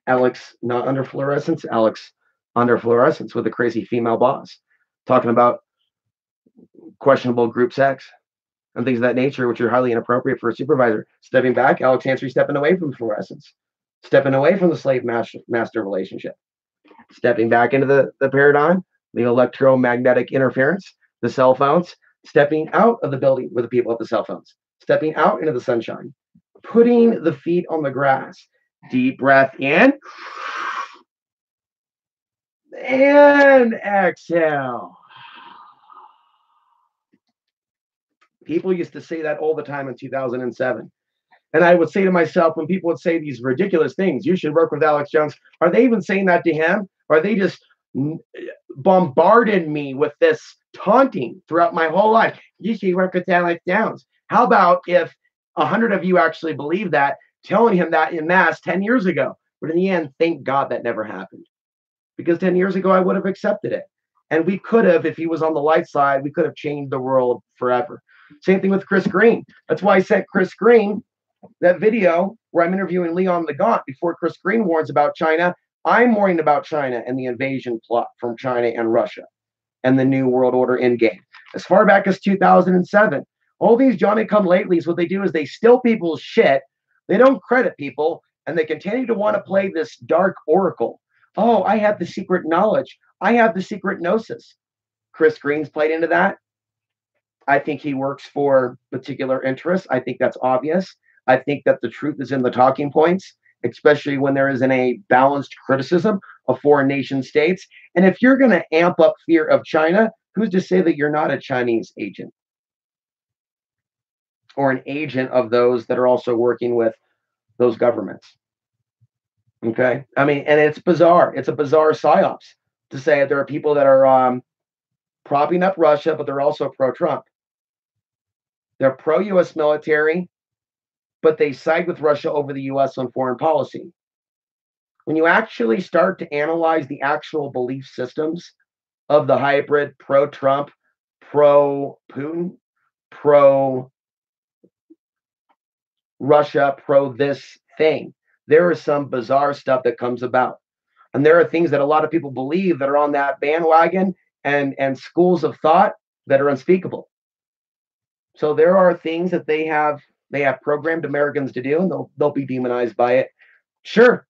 Alex not under fluorescence. Alex under fluorescence with a crazy female boss. Talking about questionable group sex and things of that nature, which are highly inappropriate for a supervisor. Stepping back, Alex Hansery stepping away from fluorescence, stepping away from the slave-master relationship, stepping back into the paradigm, the electromagnetic interference, the cell phones, stepping out of the building with the people at the cell phones, stepping out into the sunshine, putting the feet on the grass. Deep breath in and exhale. People used to say that all the time in 2007. And I would say to myself, when people would say these ridiculous things, you should work with Alex Jones, are they even saying that to him? Or are they just bombarded me with this taunting throughout my whole life? You should work with Alex Jones. How about if 100 of you actually believe that, telling him that in mass 10 years ago. But in the end, thank God that never happened. Because 10 years ago, I would have accepted it. And we could have, if he was on the light side, we could have changed the world forever. Same thing with Chris Green. That's why I sent Chris Green that video where I'm interviewing Leon Legant before Chris Green warns about China. I'm warning about China and the invasion plot from China and Russia and the New World Order endgame. As far back as 2007, all these Johnny-come-latelys, what they do is they steal people's shit, they don't credit people, and they continue to want to play this dark oracle. Oh, I have the secret knowledge. I have the secret gnosis. Chris Green's played into that. I think he works for particular interests. I think that's obvious. I think that the truth is in the talking points, especially when there isn't a balanced criticism of foreign nation states. And if you're going to amp up fear of China, who's to say that you're not a Chinese agent or an agent of those that are also working with those governments? Okay. I mean, and it's bizarre. It's a bizarre psyops to say that there are people that are propping up Russia, but they're also pro-Trump. They're pro-U.S. military, but they side with Russia over the U.S. on foreign policy. When you actually start to analyze the actual belief systems of the hybrid pro-Trump, pro-Putin, pro-Russia, pro-this thing, there is some bizarre stuff that comes about. And there are things that a lot of people believe that are on that bandwagon and schools of thought that are unspeakable. So there are things that they have programmed Americans to do, and they'll be demonized by it. Sure,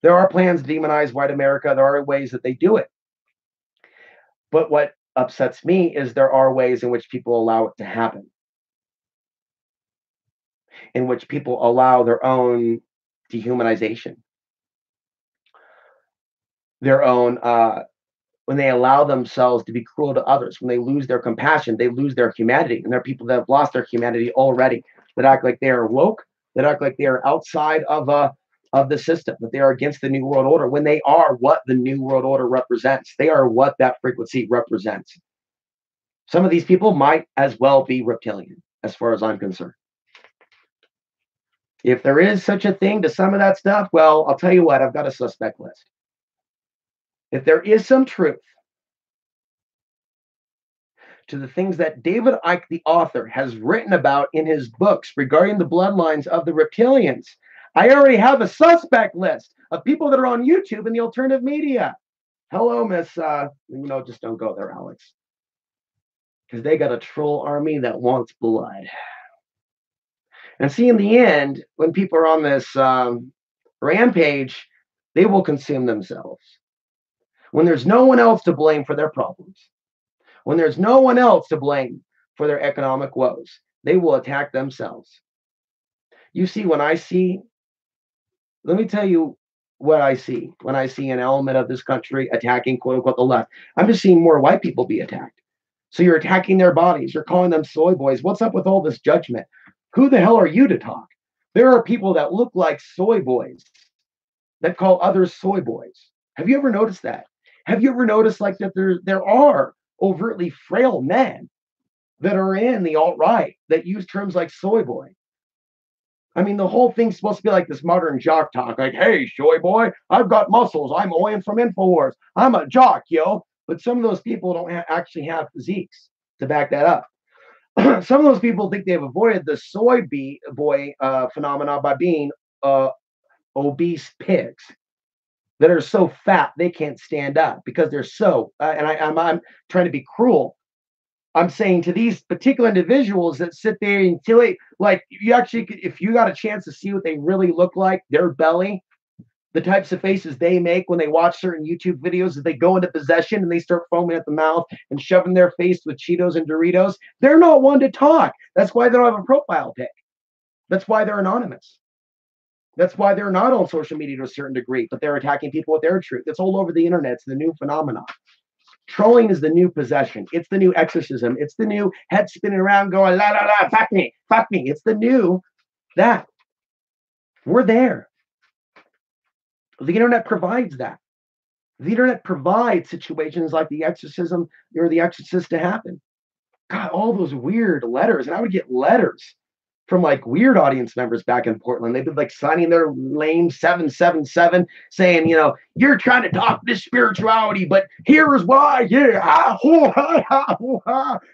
there are plans to demonize white America. There are ways that they do it. But what upsets me is there are ways in which people allow it to happen, in which people allow their own dehumanization, their own when they allow themselves to be cruel to others, when they lose their compassion, they lose their humanity. And there are people that have lost their humanity already, that act like they are woke, that act like they are outside of the system, that they are against the New World Order, when they are what the New World Order represents. They are what that frequency represents. Some of these people might as well be reptilian, as far as I'm concerned. If there is such a thing to some of that stuff, well, I'll tell you what, I've got a suspect list. If there is some truth to the things that David Icke, the author, has written about in his books regarding the bloodlines of the reptilians, I already have a suspect list of people that are on YouTube and the alternative media. Hello, Miss, just don't go there, Alex. Because they got a troll army that wants blood. And see, in the end, when people are on this rampage, they will consume themselves. When there's no one else to blame for their problems, when there's no one else to blame for their economic woes, they will attack themselves. You see, let me tell you what I see when I see an element of this country attacking, quote unquote, the left. I'm just seeing more white people be attacked. So you're attacking their bodies. You're calling them soy boys. What's up with all this judgment? Who the hell are you to talk? There are people that look like soy boys that call others soy boys. Have you ever noticed that? Have you ever noticed like that there are overtly frail men that are in the alt-right that use terms like soy boy? I mean, the whole thing's supposed to be like this modern jock talk, like, hey, soy boy, I've got muscles. I'm Owen from InfoWars. I'm a jock, yo. But some of those people don't actually have physiques to back that up. Some of those people think they've avoided the soy boy phenomena by being obese pigs that are so fat they can't stand up because they're so. And I'm trying to be cruel. I'm saying to these particular individuals that sit there and like you actually, if you got a chance to see what they really look like, their belly, the types of faces they make when they watch certain YouTube videos, as they go into possession and they start foaming at the mouth and shoving their face with Cheetos and Doritos, they're not one to talk. That's why they don't have a profile pic. That's why they're anonymous. That's why they're not on social media to a certain degree, but they're attacking people with their truth. It's all over the internet. It's the new phenomenon. Trolling is the new possession. It's the new exorcism. It's the new head spinning around going, la, la, la, fuck me, fuck me. It's the new that. We're there. The internet provides that. The internet provides situations like the exorcism or the exorcist to happen. God, all those weird letters. And I would get letters from like weird audience members back in Portland. They've been like signing their lame 777 saying, you're trying to talk this spirituality, but here's why. Yeah.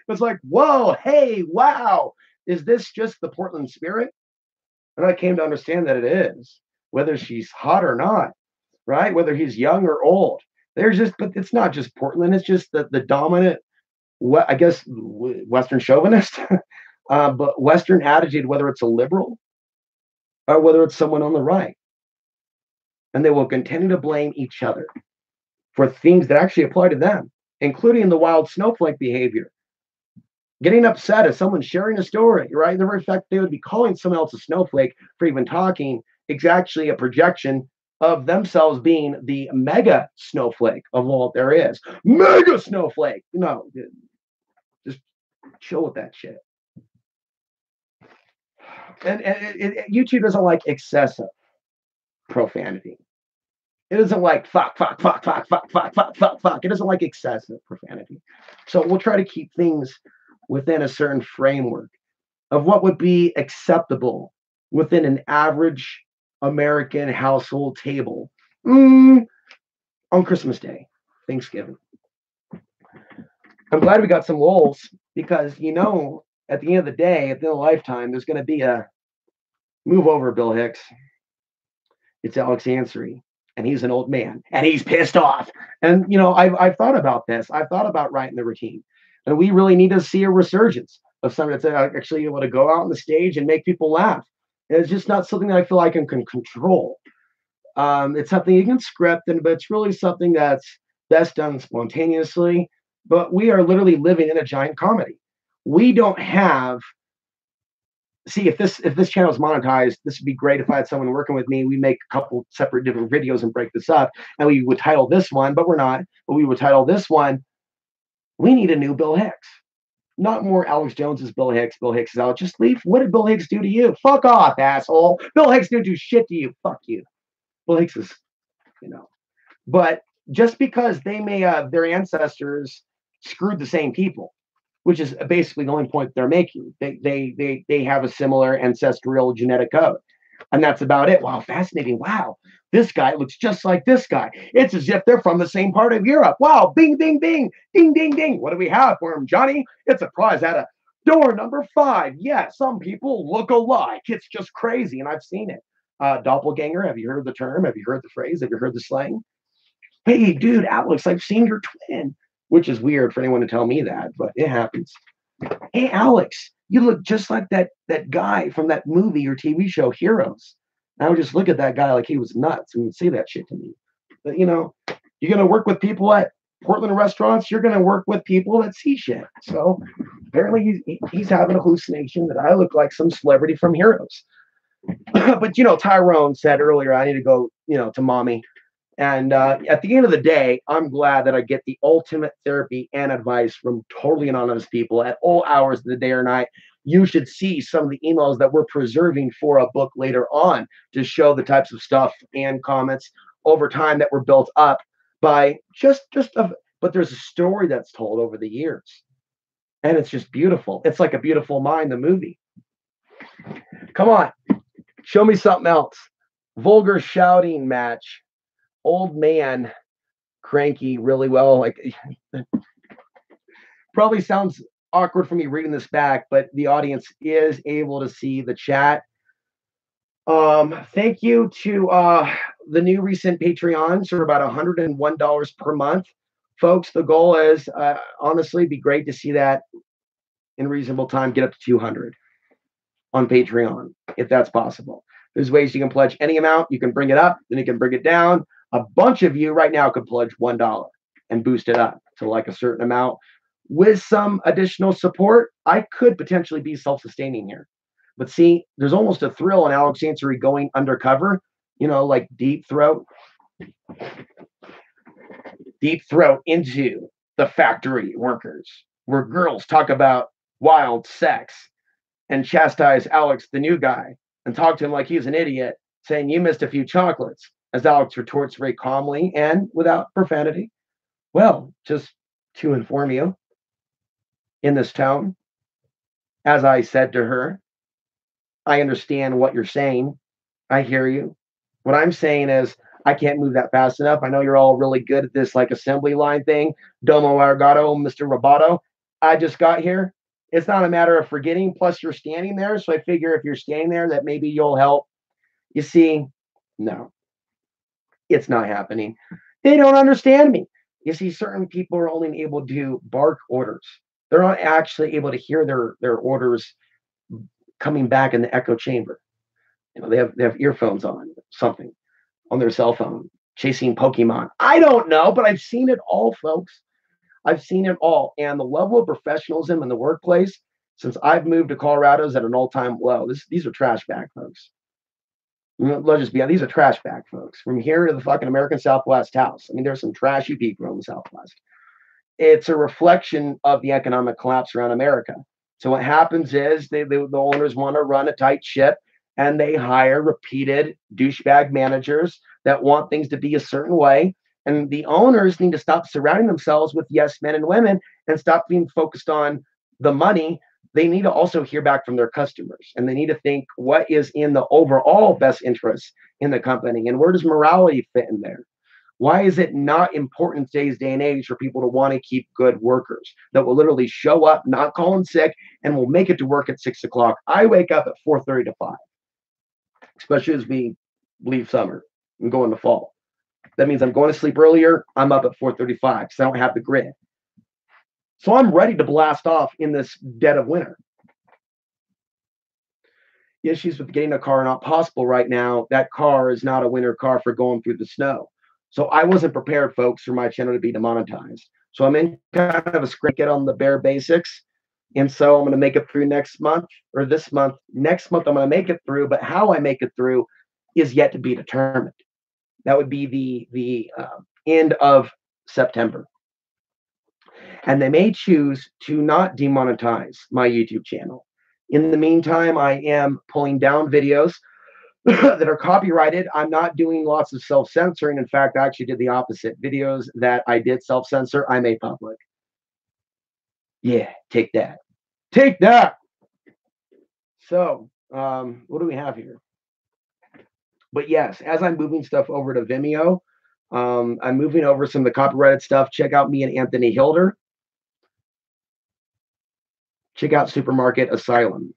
It's like, whoa, hey, wow. Is this just the Portland spirit? And I came to understand that it is, whether she's hot or not, right? Whether he's young or old. But it's not just Portland. It's just the dominant, I guess, Western chauvinist, but Western attitude, whether it's a liberal or whether it's someone on the right. And they will continue to blame each other for things that actually apply to them, including the wild snowflake behavior. Getting upset at someone sharing a story, right? The very fact they would be calling someone else a snowflake for even talking is actually a projection of themselves being the mega snowflake of all there is. Mega snowflake. Just chill with that shit. And YouTube doesn't like excessive profanity. It doesn't like fuck, fuck, fuck, fuck, fuck, fuck, fuck, fuck, fuck. It doesn't like excessive profanity. So we'll try to keep things within a certain framework of what would be acceptable within an average American household table on Christmas Day, Thanksgiving. I'm glad we got some wolves because, at the end of the day, at the end of the lifetime, there's going to be a move over, Bill Hicks. It's Alex Ansary, and he's an old man, and he's pissed off. And, I've thought about this. I've thought about writing the routine. And we really need to see a resurgence of something that's actually able to go out on the stage and make people laugh. And it's just not something that I feel like I can control. It's something you can script, but it's really something that's best done spontaneously. But we are literally living in a giant comedy. We don't have. See, if this channel is monetized, this would be great if I had someone working with me. We make a couple separate different videos and break this up, and we would title this one, but we're not. But we would title this one, "We Need a New Bill Hicks." Not more Alex Jones's Bill Hicks. Bill Hicks is out. Just leave. What did Bill Hicks do to you? Fuck off, asshole. Bill Hicks didn't do shit to you. Fuck you. Bill Hicks is, But just because they may have their ancestors screwed the same people, which is basically the only point they're making. They have a similar ancestral genetic code. And that's about it. Wow, fascinating. Wow, this guy looks just like this guy. It's as if they're from the same part of Europe. Wow, bing, bing, bing, ding, ding, ding. What do we have for him, Johnny? It's a prize out of door number 5. Yeah, some people look alike. It's just crazy, and I've seen it. Doppelganger, have you heard the term? Have you heard the phrase? Have you heard the slang? Hey, dude, Alex, I've seen your twin, which is weird for anyone to tell me that, but it happens. Hey, Alex, you look just like that guy from that movie or TV show, Heroes. And I would just look at that guy like he was nuts and would say that shit to me. But, you're going to work with people at Portland restaurants. You're going to work with people that see shit. So apparently he's having a hallucination that I look like some celebrity from Heroes. But, Tyrone said earlier, I need to go, to mommy. And at the end of the day, I'm glad that I get the ultimate therapy and advice from totally anonymous people at all hours of the day or night. You should see some of the emails that we're preserving for a book later on to show the types of stuff and comments over time that were built up by but there's a story that's told over the years. And it's just beautiful. It's like A Beautiful Mind, the movie. Come on. Show me something else. Vulgar shouting match. Old man cranky really well. Like probably sounds awkward for me reading this back, but the audience is able to see the chat. Thank you to the new recent Patreons for about $101 per month. Folks, the goal is honestly be great to see that in reasonable time get up to 200 on Patreon, if that's possible. There's ways you can pledge any amount. You can bring it up, then you can bring it down. A bunch of you right now could pledge $1 and boost it up to like a certain amount. With some additional support, I could potentially be self-sustaining here. But see, there's almost a thrill in Alex Ansary going undercover, like deep throat into the factory workers, where girls talk about wild sex and chastise Alex, the new guy, and talk to him like he's an idiot, saying you missed a few chocolates. As Alex retorts very calmly and without profanity, well, just to inform you, in this town, as I said to her, I understand what you're saying. I hear you. What I'm saying is I can't move that fast enough. I know you're all really good at this like assembly line thing. Domo Argato, Mr. Roboto. I just got here. It's not a matter of forgetting. Plus, you're standing there. So I figure if you're standing there, that maybe you'll help. You see, no, it's not happening. They don't understand me. You see, certain people are only able to bark orders. They're not actually able to hear their orders coming back in the echo chamber. They have earphones on, something on their cell phone, chasing Pokemon. I don't know, but I've seen it all, folks. I've seen it all. And the level of professionalism in the workplace since I've moved to Colorado is at an all-time low. These are trash bag folks. Let's just be honest, these are trash bag folks. From here to the fucking American Southwest house. I mean, there's some trashy people in the Southwest. It's a reflection of the economic collapse around America. So what happens is the owners want to run a tight ship and they hire repeated douchebag managers that want things to be a certain way. And the owners need to stop surrounding themselves with yes men and women and stop being focused on the money. They need to also hear back from their customers and they need to think what is in the overall best interest in the company and where does morality fit in there? Why is it not important in today's day and age for people to want to keep good workers that will literally show up, not call in sick, and will make it to work at 6 o'clock? I wake up at 4:30 to 5, especially as we leave summer and go into fall. That means I'm going to sleep earlier. I'm up at 4:35 because I don't have the grid. So I'm ready to blast off in this dead of winter. The issues with getting a car are not possible right now. That car is not a winter car for going through the snow. So I wasn't prepared, folks, for my channel to be demonetized. So I'm in kind of a script, get on the bare basics. And so I'm going to make it through next month or this month. Next month, I'm going to make it through. But how I make it through is yet to be determined. That would be the end of September. And they may choose to not demonetize my YouTube channel. In the meantime, I am pulling down videos that are copyrighted. I'm not doing lots of self-censoring. In fact, I actually did the opposite. Videos that I did self-censor, I made public. Yeah, take that. Take that. So, what do we have here? But yes, as I'm moving stuff over to Vimeo, I'm moving over some of the copyrighted stuff. Check out me and Anthony Hilder. Check out Supermarket Asylum.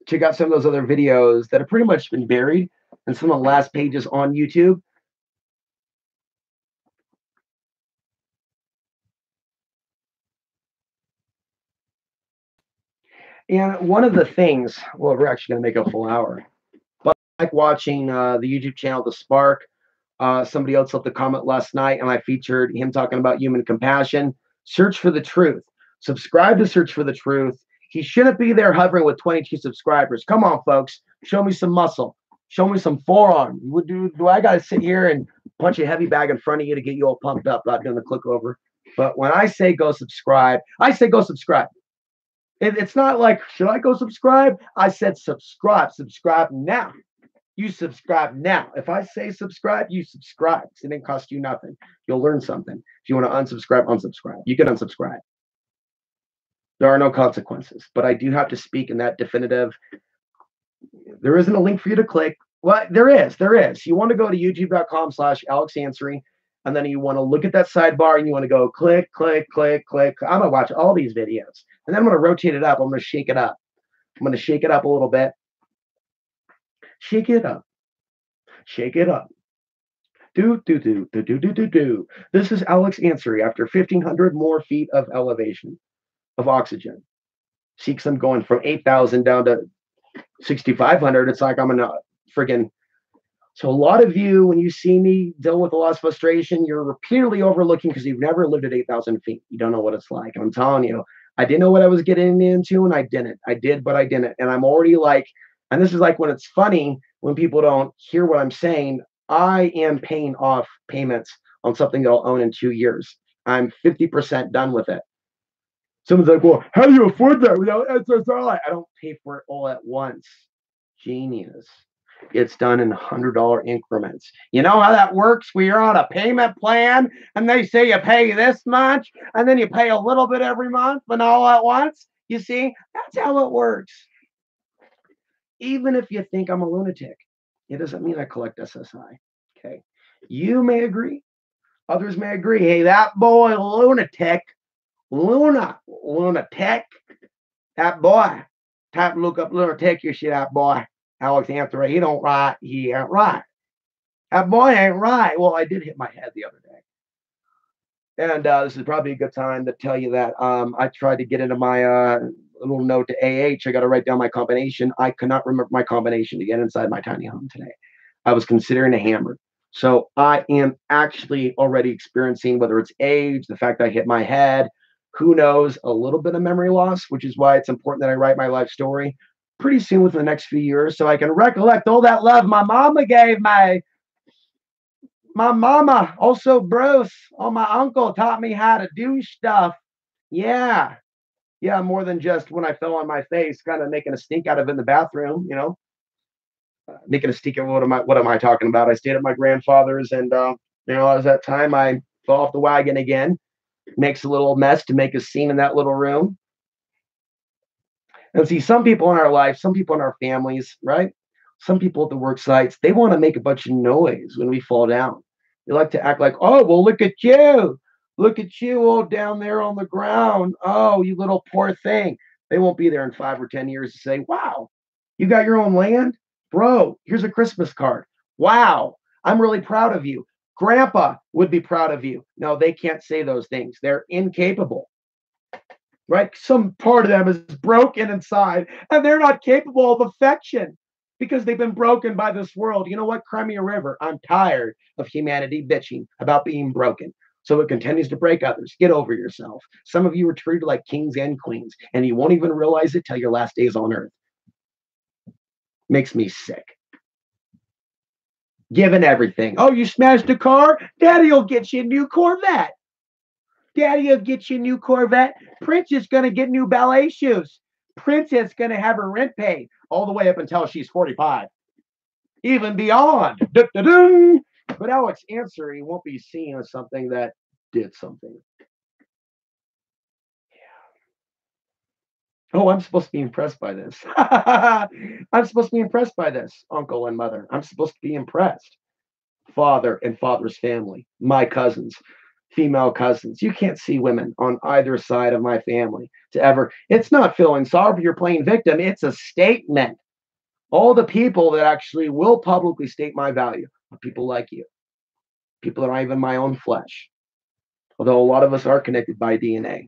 Check out some of those other videos that have pretty much been buried in some of the last pages on YouTube. And one of the things, well, we're actually going to make a full hour, but I like watching the YouTube channel, The Spark. Somebody else left a comment last night, and I featured him talking about human compassion. Search for the truth. Subscribe to Search for the Truth. He shouldn't be there hovering with 22 subscribers. Come on, folks. Show me some muscle. Show me some forearm. Do I got to sit here and punch a heavy bag in front of you to get you all pumped up, not doing the click over? But when I say go subscribe, I say go subscribe. It's not like, should I go subscribe? I said subscribe. Subscribe now. You subscribe now. If I say subscribe, you subscribe. It didn't cost you nothing. You'll learn something. If you want to unsubscribe, unsubscribe. You can unsubscribe. There are no consequences. But I do have to speak in that definitive. There isn't a link for you to click. Well, there is. There is. You want to go to youtube.com/AlexAnswery, and then you want to look at that sidebar, and you want to go click, click, click, click. I'm going to watch all these videos. And then I'm going to rotate it up. I'm going to shake it up. I'm going to shake it up a little bit. Shake it up. Shake it up. Do. This is Alex Answery after 1,500 more feet of elevation of oxygen. Seeks I'm going from 8,000 down to 6,500. It's like I'm in a friggin'. So a lot of you, when you see me deal with a lot of frustration, you're repeatedly overlooking because you've never lived at 8,000 feet. You don't know what it's like. And I'm telling you, I didn't know what I was getting into, and I didn't. I did, but I didn't. And I'm already like, and this is like when it's funny when people don't hear what I'm saying. I am paying off payments on something that I'll own in 2 years. I'm 50% done with it. Someone's like, well, how do you afford that without SSI? I don't pay for it all at once. Genius. It's done in $100 increments. You know how that works? When you're on a payment plan and they say you pay this much and then you pay a little bit every month, but not all at once. You see, that's how it works. Even if you think I'm a lunatic, it doesn't mean I collect SSI. Okay. You may agree. Others may agree. Hey, that boy, lunatic, that boy. Type look up lunatic, your shit, that boy. Alex Anthony, he don't right. He ain't right. That boy ain't right. Well, I did hit my head the other day. And this is probably a good time to tell you that I tried to get into my little note to AH. I got to write down my combination. I could not remember my combination to get inside my tiny home today. I was considering a hammer. So I am actually already experiencing, whether it's age, the fact I hit my head, who knows, a little bit of memory loss, which is why it's important that I write my life story pretty soon within the next few years so I can recollect all that love my mama gave me. My mama, also Bruce, or my uncle taught me how to do stuff. Yeah. Yeah, more than just when I fell on my face, kind of making a stink out of it in the bathroom. Making a stink of what am I talking about? I stayed at my grandfather's and as that time I fell off the wagon again, makes a little mess to make a scene in that little room. And see, some people in our life, some people in our families, right? Some people at the work sites, they want to make a bunch of noise when we fall down. They like to act like, oh, well, look at you. Look at you all down there on the ground. Oh, you little poor thing. They won't be there in 5 or 10 years to say, wow, you got your own land? Bro, here's a Christmas card. Wow, I'm really proud of you. Grandpa would be proud of you. No, they can't say those things. They're incapable, right? Some part of them is broken inside and they're not capable of affection because they've been broken by this world. You know what? Cry me a river. I'm tired of humanity bitching about being broken. So it continues to break others. Get over yourself. Some of you are treated like kings and queens, and you won't even realize it till your last days on earth. Makes me sick. Given everything. Oh, you smashed a car? Daddy will get you a new Corvette. Daddy will get you a new Corvette. Princess is going to get new ballet shoes. Princess is going to have her rent paid all the way up until she's 45. Even beyond. Da-da-dum. But Alex answer, he won't be seen as something that did something. Oh, I'm supposed to be impressed by this. I'm supposed to be impressed by this, uncle and mother. I'm supposed to be impressed. Father and father's family, my cousins, female cousins. You can't see women on either side of my family to ever. It's not feeling sorry you're playing victim. It's a statement. All the people that actually will publicly state my value are people like you, people that are not even my own flesh. Although a lot of us are connected by DNA.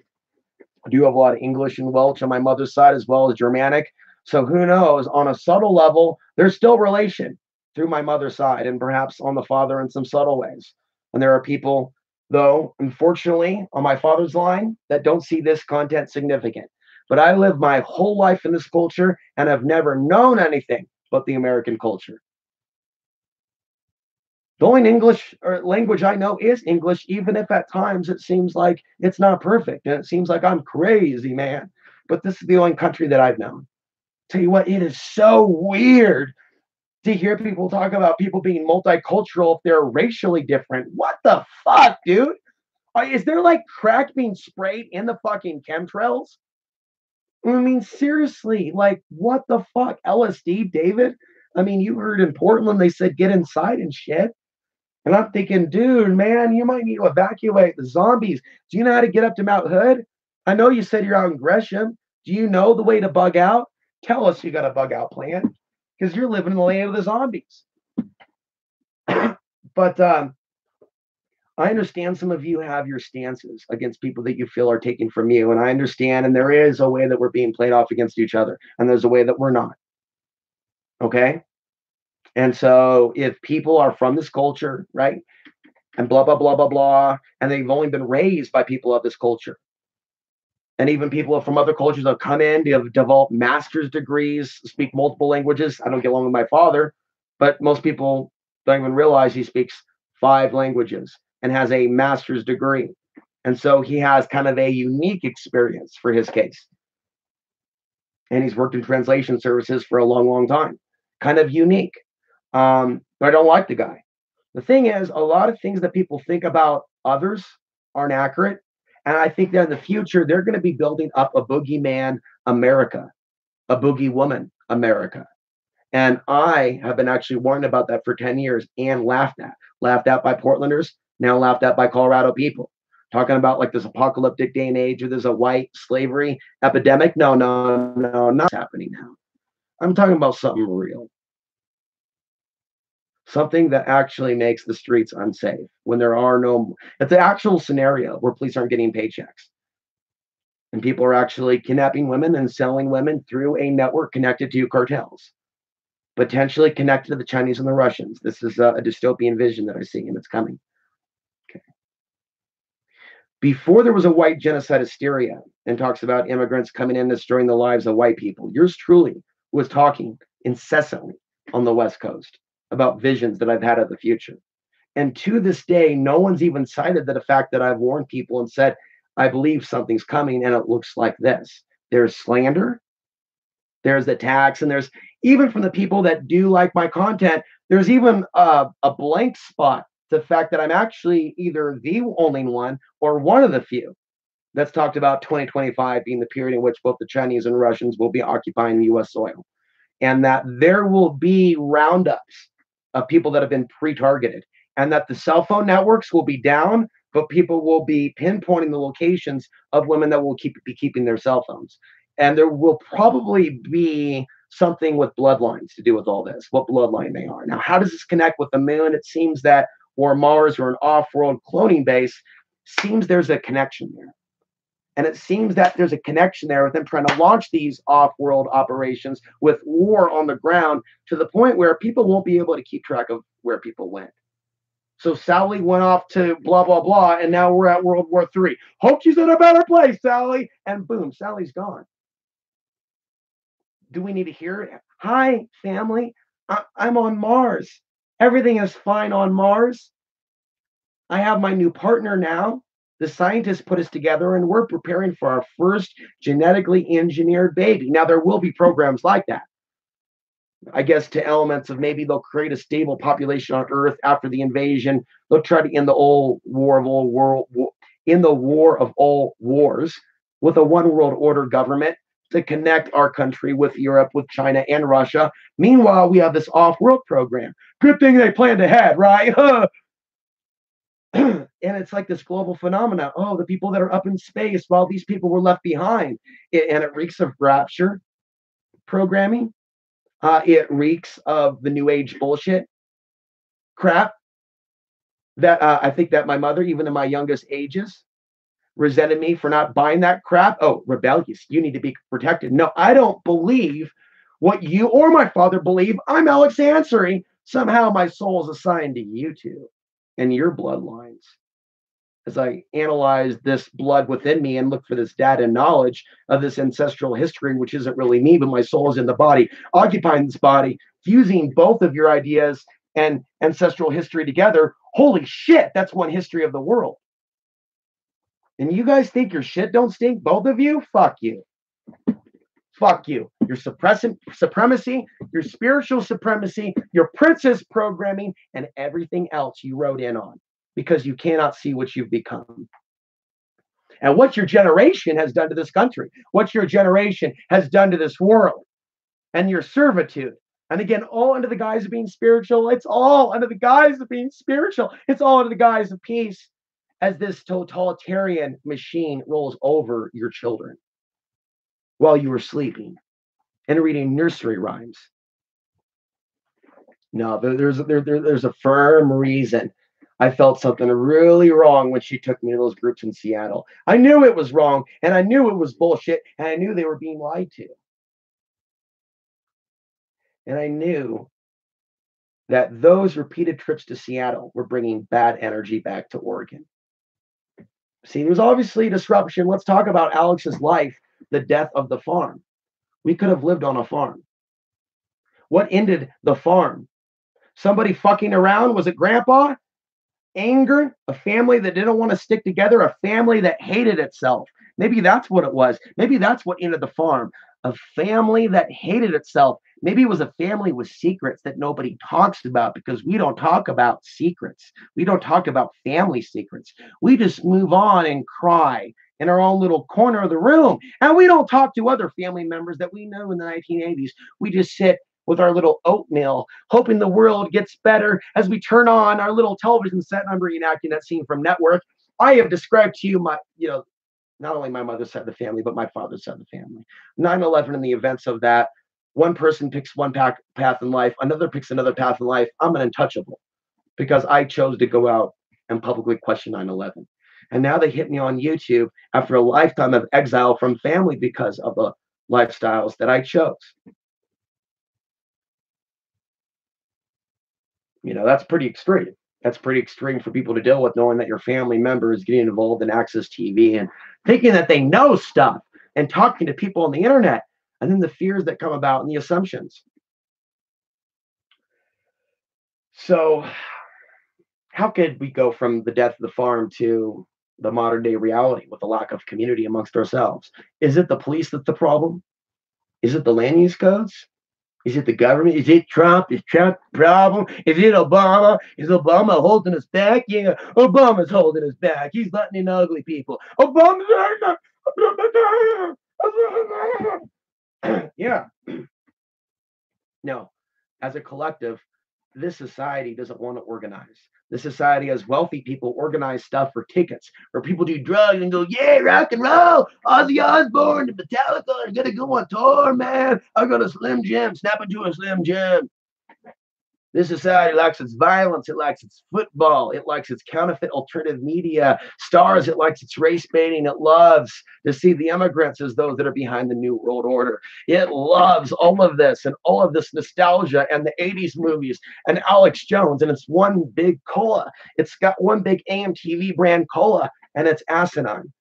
I do have a lot of English and Welsh on my mother's side as well as Germanic. So who knows? On a subtle level, there's still relation through my mother's side and perhaps on the father in some subtle ways. And there are people, though, unfortunately, on my father's line that don't see this content significant. But I lived my whole life in this culture and have never known anything but the American culture. The only English or language I know is English, even if at times it seems like it's not perfect and it seems like I'm crazy, man. But this is the only country that I've known. Tell you what, it is so weird to hear people talk about people being multicultural if they're racially different. What the fuck, dude? Is there like crack being sprayed in the fucking chemtrails? I mean, seriously, like what the fuck? LSD, David? I mean, you heard in Portland they said get inside and shit. And I'm thinking, dude, man, you might need to evacuate the zombies. Do you know how to get up to Mount Hood? I know you said you're out in Gresham. Do you know the way to bug out? Tell us you got a bug out plan because you're living in the land of the zombies. But I understand some of you have your stances against people that you feel are taken from you. And I understand, and there is a way that we're being played off against each other. And there's a way that we're not. Okay? And so if people are from this culture, right? And blah, blah, blah, blah, blah, and they've only been raised by people of this culture. And even people from other cultures have come in, they have developed master's degrees, speak multiple languages. I don't get along with my father, but most people don't even realize he speaks 5 languages and has a master's degree. And so he has kind of a unique experience for his case. And he's worked in translation services for a long, long time. Kind of unique. But I don't like the guy. The thing is, a lot of things that people think about others aren't accurate, And I think that in the future, they're going to be building up a boogeyman America, a boogie woman America. And I have been actually warned about that for 10 years and laughed at. Laughed at by Portlanders, now laughed at by Colorado people. Talking about like this apocalyptic day and age or there's a white slavery epidemic. No, no, no, not happening now. I'm talking about something real. Something that actually makes the streets unsafe when there are no, it's an actual scenario where police aren't getting paychecks and people are actually kidnapping women and selling women through a network connected to cartels, potentially connected to the Chinese and the Russians. This is a dystopian vision that I see, and it's coming. Okay. Before there was a white genocide hysteria and talks about immigrants coming in destroying the lives of white people, yours truly was talking incessantly on the West Coast about visions that I've had of the future. And to this day, no one's even cited the fact that I've warned people and said, I believe something's coming and it looks like this. There's slander, there's attacks, and there's even from the people that do like my content, there's even a blank spot. The fact that I'm actually either the only one or one of the few that's talked about 2025 being the period in which both the Chinese and Russians will be occupying US soil, and that there will be roundups of people that have been pre-targeted, and that the cell phone networks will be down, but people will be pinpointing the locations of women that will be keeping their cell phones. And there will probably be something with bloodlines to do with all this, what bloodline they are. Now, how does this connect with the moon? It seems that, or Mars, or an off-world cloning base, seems there's a connection there. And it seems that there's a connection there with them trying to launch these off-world operations with war on the ground to the point where people won't be able to keep track of where people went. So Sally went off to blah, blah, blah, and now we're at World War III. Hope she's in a better place, Sally. And boom, Sally's gone. Do we need to hear it? Hi, family. I'm on Mars. Everything is fine on Mars. I have my new partner now. The scientists put us together and we're preparing for our first genetically engineered baby. Now, there will be programs like that. I guess to elements of maybe they'll create a stable population on Earth after the invasion. They'll try to end the old war of all world, in the war of all wars with a one world order government to connect our country with Europe, with China and Russia. Meanwhile, we have this off-world program. Good thing they planned ahead, right? And it's like this global phenomena. Oh, the people that are up in space while these people were left behind. And it reeks of rapture programming. It reeks of the new age bullshit crap that I think that my mother, even in my youngest ages, resented me for not buying that crap. Oh, rebellious. You need to be protected. No, I don't believe what you or my father believe. I'm Alex Ansary. Somehow my soul is assigned to you two and your bloodlines. As I analyze this blood within me and look for this data and knowledge of this ancestral history, which isn't really me, but my soul is in the body, occupying this body, fusing both of your ideas and ancestral history together. Holy shit, that's one history of the world. And you guys think your shit don't stink? Both of you? Fuck you. Fuck you. Your supremacy, your spiritual supremacy, your princess programming, and everything else you wrote in on because you cannot see what you've become. And what your generation has done to this country, what your generation has done to this world, and your servitude. And again, all under the guise of being spiritual. It's all under the guise of being spiritual. It's all under the guise of peace. As this totalitarian machine rolls over your children while you were sleeping and reading nursery rhymes. No, there's a firm reason I felt something really wrong when she took me to those groups in Seattle. I knew it was wrong, and I knew it was bullshit, and I knew they were being lied to. And I knew that those repeated trips to Seattle were bringing bad energy back to Oregon. See, there was obviously disruption. Let's talk about Alex's life, the death of the farm. We could have lived on a farm. What ended the farm? Somebody fucking around? Was it grandpa? Anger? A family that didn't want to stick together? A family that hated itself? Maybe that's what it was. Maybe that's what ended the farm. A family that hated itself Maybe it was a family with secrets that nobody talks about because we don't talk about secrets. We don't talk about family secrets. We just move on and cry in our own little corner of the room. And we don't talk to other family members that we know in the 1980s. We just sit with our little oatmeal, hoping the world gets better as we turn on our little television set. And I'm reenacting that scene from Network. I have described to you not only my mother's side of the family, but my father's side of the family. 9/11 and the events of that. One person picks one path in life, another picks another path in life. I'm an untouchable because I chose to go out and publicly question 9/11. And now they hit me on YouTube after a lifetime of exile from family because of the lifestyles that I chose. That's pretty extreme. That's pretty extreme for people to deal with, knowing that your family member is getting involved in Access TV and thinking that they know stuff and talking to people on the internet, and then the fears that come about and the assumptions. So, how could we go from the death of the farm to the modern day reality with the lack of community amongst ourselves? Is it the police that's the problem? Is it the land use codes? Is it the government? Is it Trump? Is Trump the problem? Is it Obama? Is Obama holding us back? Yeah, Obama's holding us back. He's letting in ugly people. Obama's yeah. No, as a collective, this society doesn't want to organize. This society has wealthy people organize stuff for tickets, where people do drugs and go, yeah, rock and roll. Ozzy Osbourne, the Metallica are gonna go on tour, man. I'm gonna Slim Jim, snap into a Slim Jim. This society likes its violence. It likes its football. It likes its counterfeit alternative media stars. It likes its race baiting. It loves to see the immigrants as those that are behind the New World Order. It loves all of this and all of this nostalgia and the 80s movies and Alex Jones. And it's one big cola. It's got one big AMTV brand cola, and it's asinine.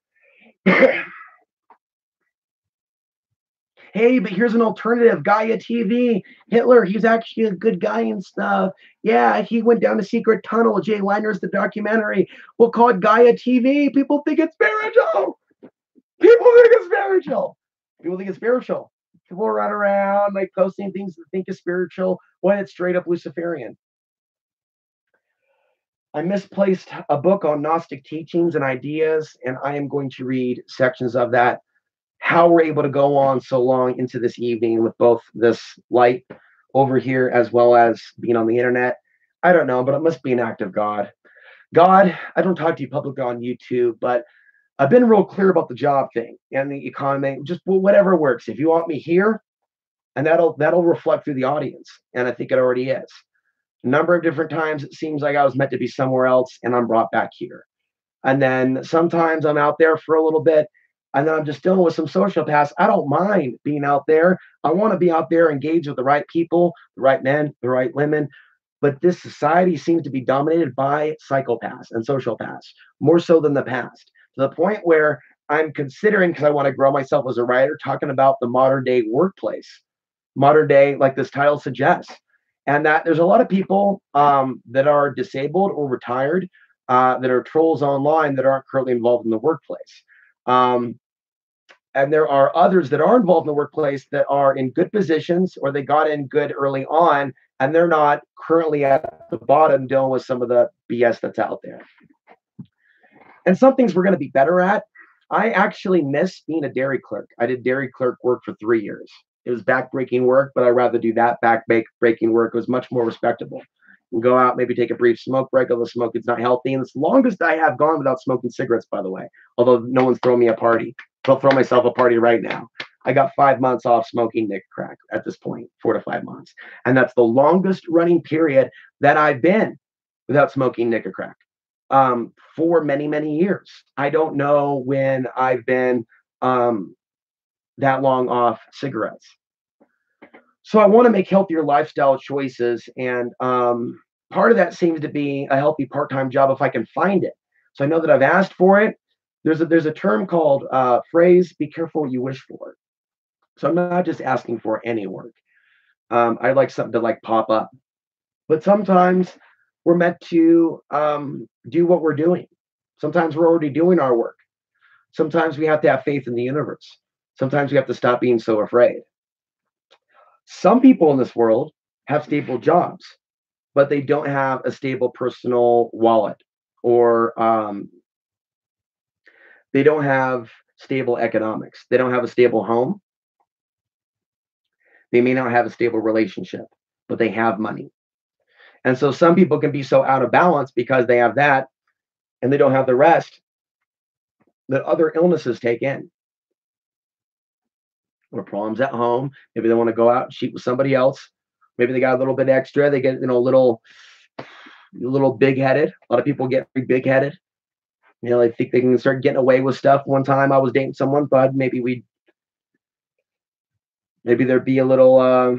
Hey, but here's an alternative, Gaia TV. Hitler, he's actually a good guy and stuff. Yeah, he went down a secret tunnel. Jay Weiner's the documentary. We'll call it Gaia TV. People think it's spiritual. People think it's spiritual. People think it's spiritual. People run around like posting things that think is spiritual when it's straight up Luciferian. I misplaced a book on Gnostic teachings and ideas, and I am going to read sections of that. How we're able to go on so long into this evening with both this light over here as well as being on the internet, I don't know, but it must be an act of God. God, I don't talk to you publicly on YouTube, but I've been real clear about the job thing and the economy, just whatever works. If you want me here, and that'll reflect through the audience, and I think it already is. A number of different times it seems like I was meant to be somewhere else, and I'm brought back here. And then sometimes I'm out there for a little bit, and then I'm just dealing with some social paths. I don't mind being out there. I want to be out there engaged with the right people, the right men, the right women. But this society seems to be dominated by psychopaths and sociopaths, more so than the past, to the point where I'm considering, because I want to grow myself as a writer, talking about the modern day workplace, modern day, like this title suggests. And that there's a lot of people that are disabled or retired that are trolls online that aren't currently involved in the workplace. And there are others that are involved in the workplace that are in good positions or they got in good early on and they're not currently at the bottom dealing with some of the BS that's out there. And some things we're going to be better at. I actually miss being a dairy clerk. I did dairy clerk work for 3 years. It was back-breaking work, but I'd rather do that back-breaking work. It was much more respectable. And go out, maybe take a brief smoke break, although smoke is not healthy. And it's the longest I have gone without smoking cigarettes, by the way, although no one's throwing me a party. I'll throw myself a party right now. I got 5 months off smoking nic crack at this point, 4 to 5 months. And that's the longest running period that I've been without smoking nic crack for many, many years. I don't know when I've been that long off cigarettes. So I want to make healthier lifestyle choices. And part of that seems to be a healthy part-time job if I can find it. So I know that I've asked for it. There's a term called phrase, be careful what you wish for. So I'm not just asking for any work. I'd like something to like pop up. But sometimes we're meant to do what we're doing. Sometimes we're already doing our work. Sometimes we have to have faith in the universe. Sometimes we have to stop being so afraid. Some people in this world have stable jobs, but they don't have a stable personal wallet, or they don't have stable economics. They don't have a stable home. They may not have a stable relationship, but they have money. And so some people can be so out of balance because they have that and they don't have the rest that other illnesses take in, or problems at home. Maybe they want to go out and cheat with somebody else. Maybe they got a little bit extra. They get, a little big headed. A lot of people get big headed. They think they can start getting away with stuff. One time I was dating someone, but maybe there'd be a little,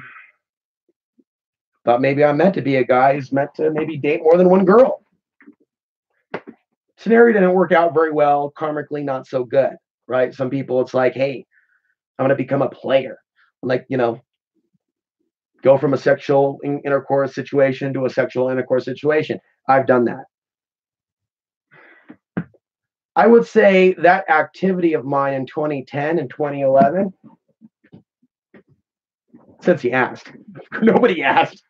thought maybe I'm meant to be a guy who's meant to maybe date more than one girl. Scenario didn't work out very well. Karmically, not so good, right? Some people, it's like, hey, I'm going to become a player. Like, go from a sexual intercourse situation to a sexual intercourse situation. I've done that. I would say that activity of mine in 2010 and 2011, since he asked, nobody asked.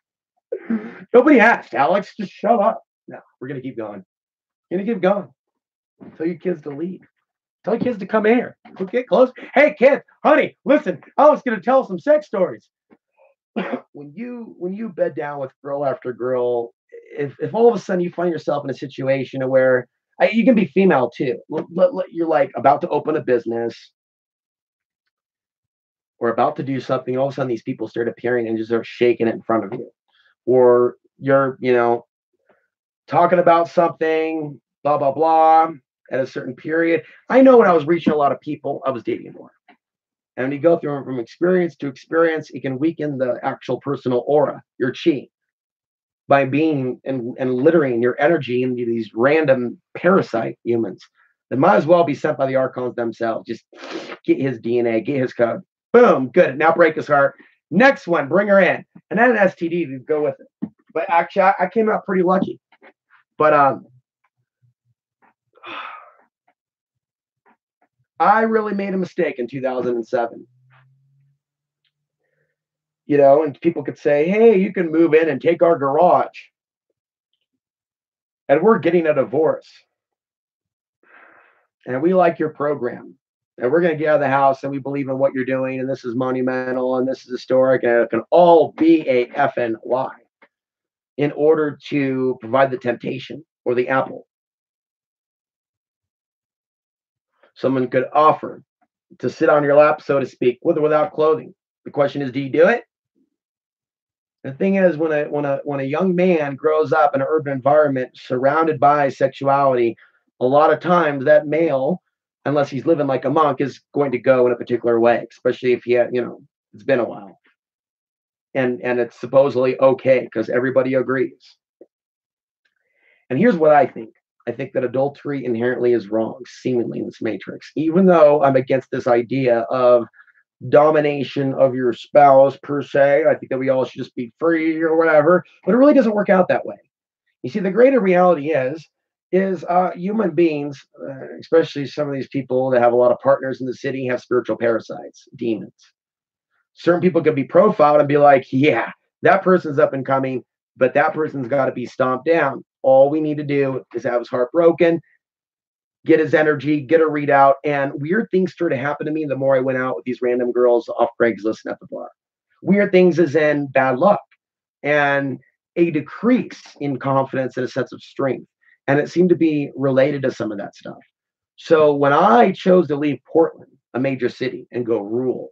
Nobody asked, Alex, just shut up. No, we're going to keep going. We're going to keep going. Tell your kids to leave. Tell your kids to come here. We'll get close. Hey, kids, honey, listen, Alex going to tell some sex stories. When you bed down with girl after girl, if all of a sudden you find yourself in a situation where you can be female too. You're like about to open a business or about to do something, all of a sudden these people start appearing and just start shaking it in front of you. Or you're, talking about something, blah, blah, blah, at a certain period. I know when I was reaching a lot of people, I was dating more. And when you go through from experience to experience, it can weaken the actual personal aura, your chi, by being and littering your energy into these random parasite humans that might as well be sent by the archons themselves. Just get his DNA, get his code. Boom, good. Now break his heart. Next one, bring her in. And then an STD to go with it. But actually, I came out pretty lucky. But I really made a mistake in 2007. And people could say, hey, you can move in and take our garage. And we're getting a divorce. And we like your program. And we're going to get out of the house, and we believe in what you're doing. And this is monumental, and this is historic. And it can all be a effing lie in order to provide the temptation or the apple. Someone could offer to sit on your lap, so to speak, with or without clothing. The question is, do you do it? The thing is, when a young man grows up in an urban environment surrounded by sexuality, a lot of times that male, unless he's living like a monk, is going to go in a particular way, especially if it's been a while. And it's supposedly okay because everybody agrees. And here's what I think. I think that adultery inherently is wrong, seemingly in this matrix, even though I'm against this idea of domination of your spouse per se. I think that we all should just be free or whatever, but it really doesn't work out that way. You see, the greater reality is human beings, especially some of these people that have a lot of partners in the city, have spiritual parasites, demons. Certain people could be profiled and be like, yeah, that person's up and coming, but that person's got to be stomped down. All we need to do is have his heart broken, get his energy, get a readout. And weird things started to happen to me the more I went out with these random girls off Craigslist and at the bar. Weird things as in bad luck and a decrease in confidence and a sense of strength. And it seemed to be related to some of that stuff. So when I chose to leave Portland, a major city, and go rural,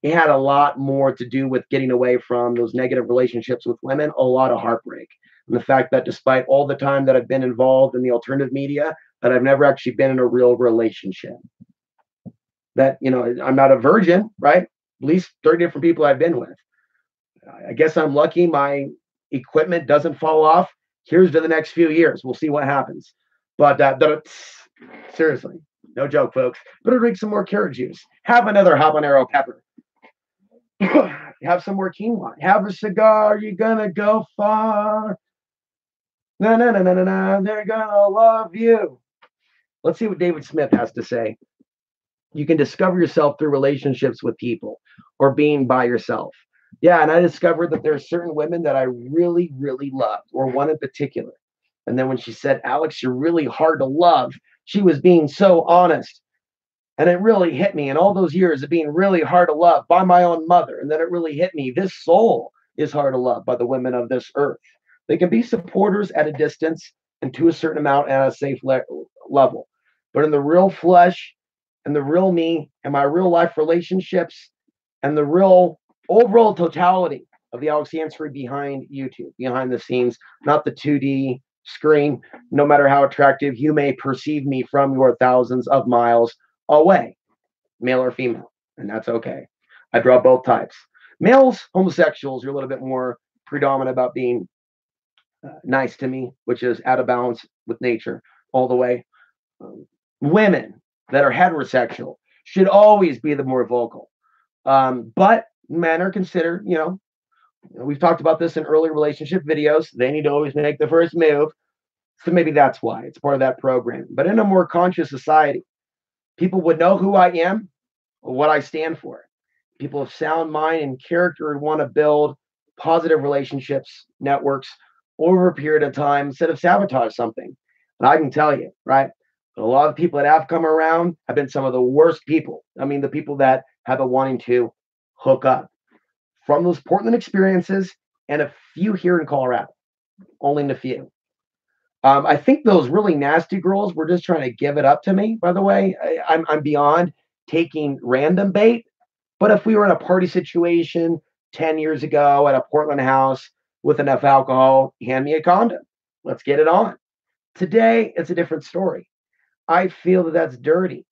it had a lot more to do with getting away from those negative relationships with women, a lot of heartbreak. And the fact that despite all the time that I've been involved in the alternative media, that I've never actually been in a real relationship. That, I'm not a virgin, right? At least 30 different people I've been with. I guess I'm lucky my equipment doesn't fall off. Here's to the next few years. We'll see what happens. But seriously, no joke, folks. Better drink some more carrot juice. Have another habanero pepper. Have some more quinoa. Have a cigar. You're gonna go far. No, no, no, no, no, no. They're gonna love you. Let's see what David Smith has to say. You can discover yourself through relationships with people or being by yourself. Yeah, and I discovered that there are certain women that I really, really loved, or one in particular. And then when she said, Alex, you're really hard to love, she was being so honest. And it really hit me in all those years of being really hard to love by my own mother. And then it really hit me. This soul is hard to love by the women of this earth. They can be supporters at a distance and to a certain amount at a safe level. But in the real flesh and the real me and my real life relationships and the real overall totality of the Alex Ansary behind YouTube, behind the scenes, not the 2D screen, no matter how attractive you may perceive me from your thousands of miles away, male or female, and that's okay. I draw both types. Males, homosexuals, are a little bit more predominant about being nice to me, which is out of balance with nature all the way. Women that are heterosexual should always be the more vocal. But men are considered, we've talked about this in early relationship videos. They need to always make the first move. So maybe that's why it's part of that program. But in a more conscious society, people would know who I am or what I stand for. People of sound mind and character want to build positive relationships, networks over a period of time instead of sabotage something. And I can tell you, right? A lot of people that have come around have been some of the worst people. I mean, the people that have been wanting to hook up from those Portland experiences and a few here in Colorado, only a few. I think those really nasty girls were just trying to give it up to me, by the way. I'm beyond taking random bait. But if we were in a party situation 10 years ago at a Portland house with enough alcohol, hand me a condom. Let's get it on. Today, it's a different story. I feel that that's dirty.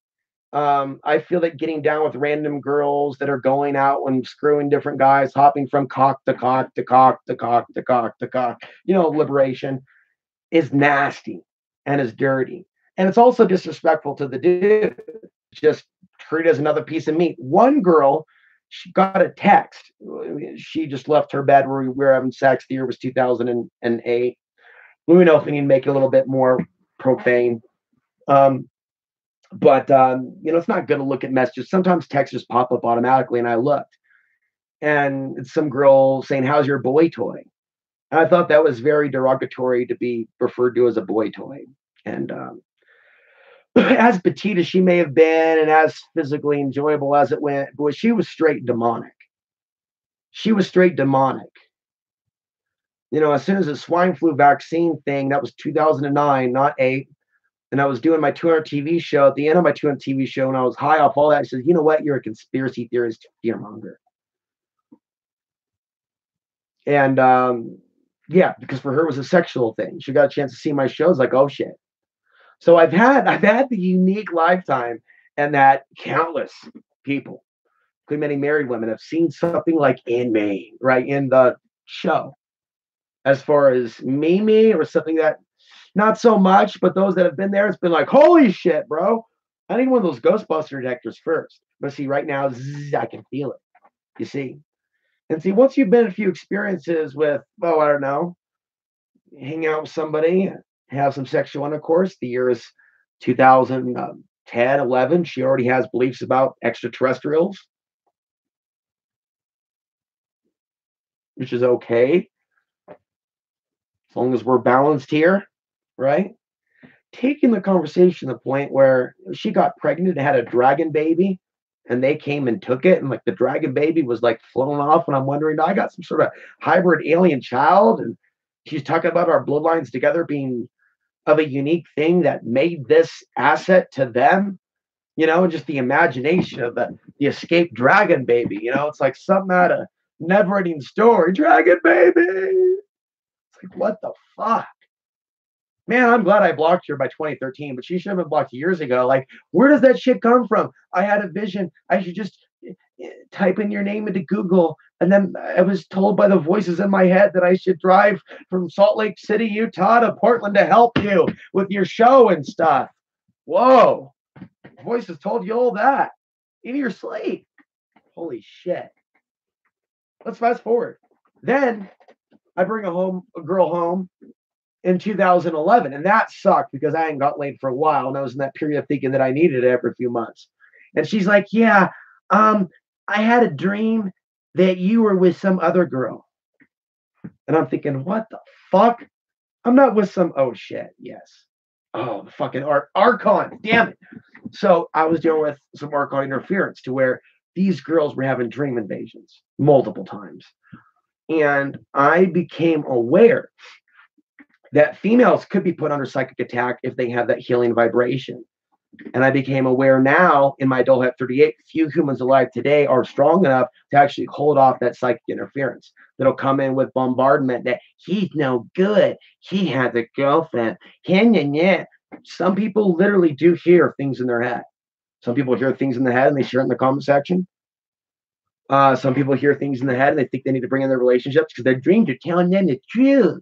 I feel that getting down with random girls that are going out and screwing different guys, hopping from cock to cock to cock to cock to cock to cock, liberation is nasty and is dirty. And it's also disrespectful to the dude. Just treat it as another piece of meat. One girl, she got a text. She just left her bed where we were having sex. The year was 2008. Let me know if we need to make it a little bit more profane. But it's not good to look at messages. Sometimes texts just pop up automatically, and I looked. And it's some girl saying, how's your boy toy? And I thought that was very derogatory to be referred to as a boy toy. And as petite as she may have been and as physically enjoyable as it went, boy, she was straight demonic. She was straight demonic. As soon as the swine flu vaccine thing, that was 2009, not 8. And I was doing my 200 TV show. At the end of my 200 TV show, and I was high off all that, she says, you know what? You're a conspiracy theorist, fearmonger. And yeah, because for her it was a sexual thing. She got a chance to see my shows, like, oh shit. So I've had the unique lifetime, and that countless people, including many married women, have seen something like in me, right, in the show. As far as me, or something that not so much, but those that have been there, it's been like, holy shit, bro. I need one of those Ghostbuster detectors first. But see, right now, I can feel it. You see? And see, once you've been a few experiences with, I don't know, hang out with somebody, have some sexual intercourse. The year is 2010, 11. She already has beliefs about extraterrestrials, which is okay. As long as we're balanced here, right? Taking the conversation to the point where she got pregnant and had a dragon baby, and they came and took it, and like the dragon baby was like flown off, and I'm wondering, I got some sort of hybrid alien child, and she's talking about our bloodlines together being of a unique thing that made this asset to them, just the imagination of the escaped dragon baby, it's like something out of never-ending story. Dragon baby. It's like, what the fuck? Man, I'm glad I blocked her by 2013, but she should have been blocked years ago. Like, where does that shit come from? I had a vision. I should just type in your name into Google. And then I was told by the voices in my head that I should drive from Salt Lake City, Utah to Portland to help you with your show and stuff. Whoa. Voices told you all that in your sleep. Holy shit. Let's fast forward. Then I bring a girl home in 2011, and that sucked because I hadn't got laid for a while, and I was in that period of thinking that I needed it every few months. And she's like, yeah, I had a dream that you were with some other girl. And I'm thinking, what the fuck? I'm not with some, oh shit, yes. Oh, the fucking Archon, damn it. So I was dealing with some Archon interference to where these girls were having dream invasions multiple times. And I became aware that females could be put under psychic attack if they have that healing vibration. And I became aware now in my adult at 38, few humans alive today are strong enough to actually hold off that psychic interference that'll come in with bombardment that he's no good. He has a girlfriend. Some people literally do hear things in their head. Some people hear things in the head and they share it in the comment section. Some people hear things in the head and they think they need to bring in their relationships because their dreams are telling them the truth.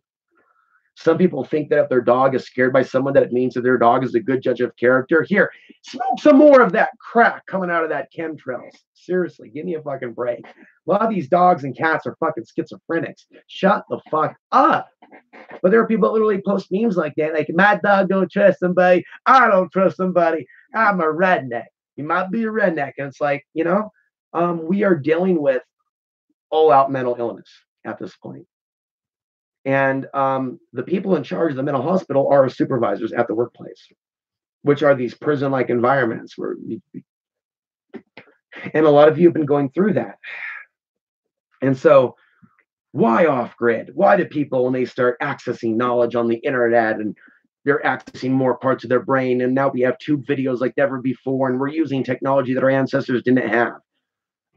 Some people think that if their dog is scared by someone, that it means that their dog is a good judge of character. Here, smoke some more of that crack coming out of that chemtrails. Seriously, give me a fucking break. A lot of these dogs and cats are fucking schizophrenics. Shut the fuck up. But there are people that literally post memes like that, like, my dog don't trust somebody. I don't trust somebody. I'm a redneck. You might be a redneck. And it's like, we are dealing with all-out mental illness at this point. And the people in charge of the mental hospital are supervisors at the workplace, which are these prison-like environments where and a lot of you have been going through that. And so why off grid? Why do people, when they start accessing knowledge on the internet and they're accessing more parts of their brain, and now we have tube videos like never before, and we're using technology that our ancestors didn't have.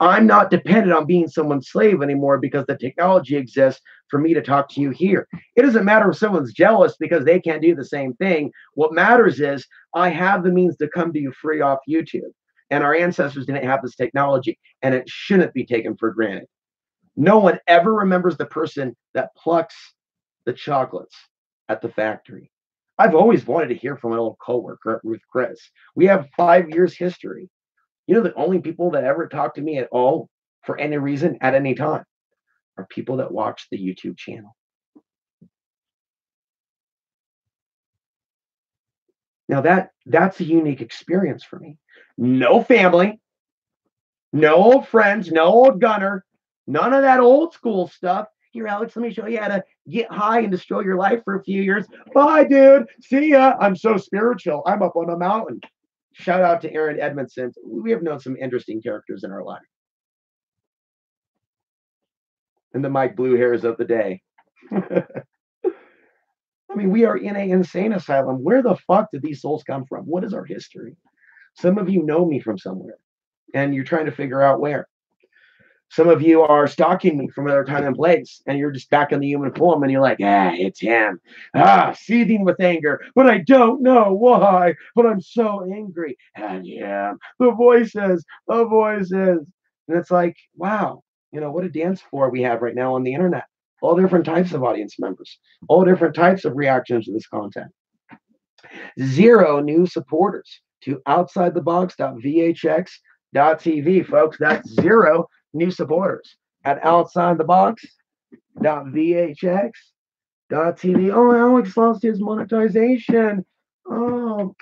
I'm not dependent on being someone's slave anymore because the technology exists for me to talk to you here. It doesn't matter if someone's jealous because they can't do the same thing. What matters is I have the means to come to you free off YouTube. And our ancestors didn't have this technology, and it shouldn't be taken for granted. No one ever remembers the person that plucks the chocolates at the factory. I've always wanted to hear from my old coworker, Ruth Chris. We have 5 years history. The only people that ever talk to me at all for any reason at any time are people that watch the YouTube channel. Now that's a unique experience for me. No family, no old friends, no old gunner, none of that old school stuff. Here, Alex, let me show you how to get high and destroy your life for a few years. Bye, dude. See ya. I'm so spiritual. I'm up on a mountain. Shout out to Aaron Edmondson. We have known some interesting characters in our life. And the Mike Blue hairs of the day. I mean, we are in an insane asylum. Where the fuck did these souls come from? What is our history? Some of you know me from somewhere, and you're trying to figure out where. Some of you are stalking me from another time and place, and you're just back in the human form, and you're like, it's him. Seething with anger, but I don't know why, but I'm so angry. And yeah, the voices. And it's like, wow, what a dance floor we have right now on the internet. All different types of audience members, all different types of reactions to this content. 0 new supporters to outsidethebox.vhx.tv, folks. That's 0 new supporters at outsidethebox.vhx.tv. Oh, Alex lost his monetization. Oh,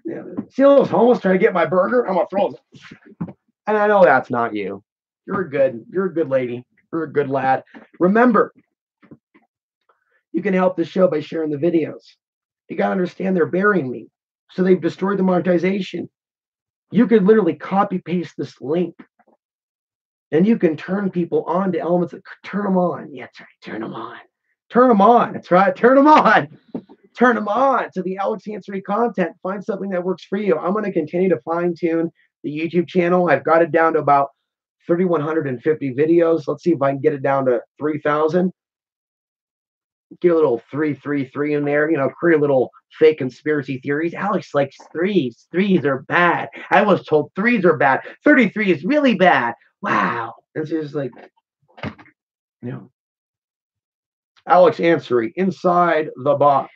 yeah. See those homeless trying to get my burger? I'm gonna throw them. And I know that's not you. You're a good lady. You're a good lad. Remember, you can help the show by sharing the videos. You gotta understand they're burying me. So they've destroyed the monetization. You could literally copy paste this link. And you can turn people on to elements that turn them on. Yeah, that's right. Turn them on. Turn them on. That's right. Turn them on. Turn them on to the Alex Answery content. Find something that works for you. I'm going to continue to fine tune the YouTube channel. I've got it down to about 3,150 videos. Let's see if I can get it down to 3,000. Get a little 333 in there, create a little fake conspiracy theories. Alex likes threes. Threes are bad. I was told threes are bad. 33 is really bad. Wow. It's just like, Alex Answery, Inside the Box.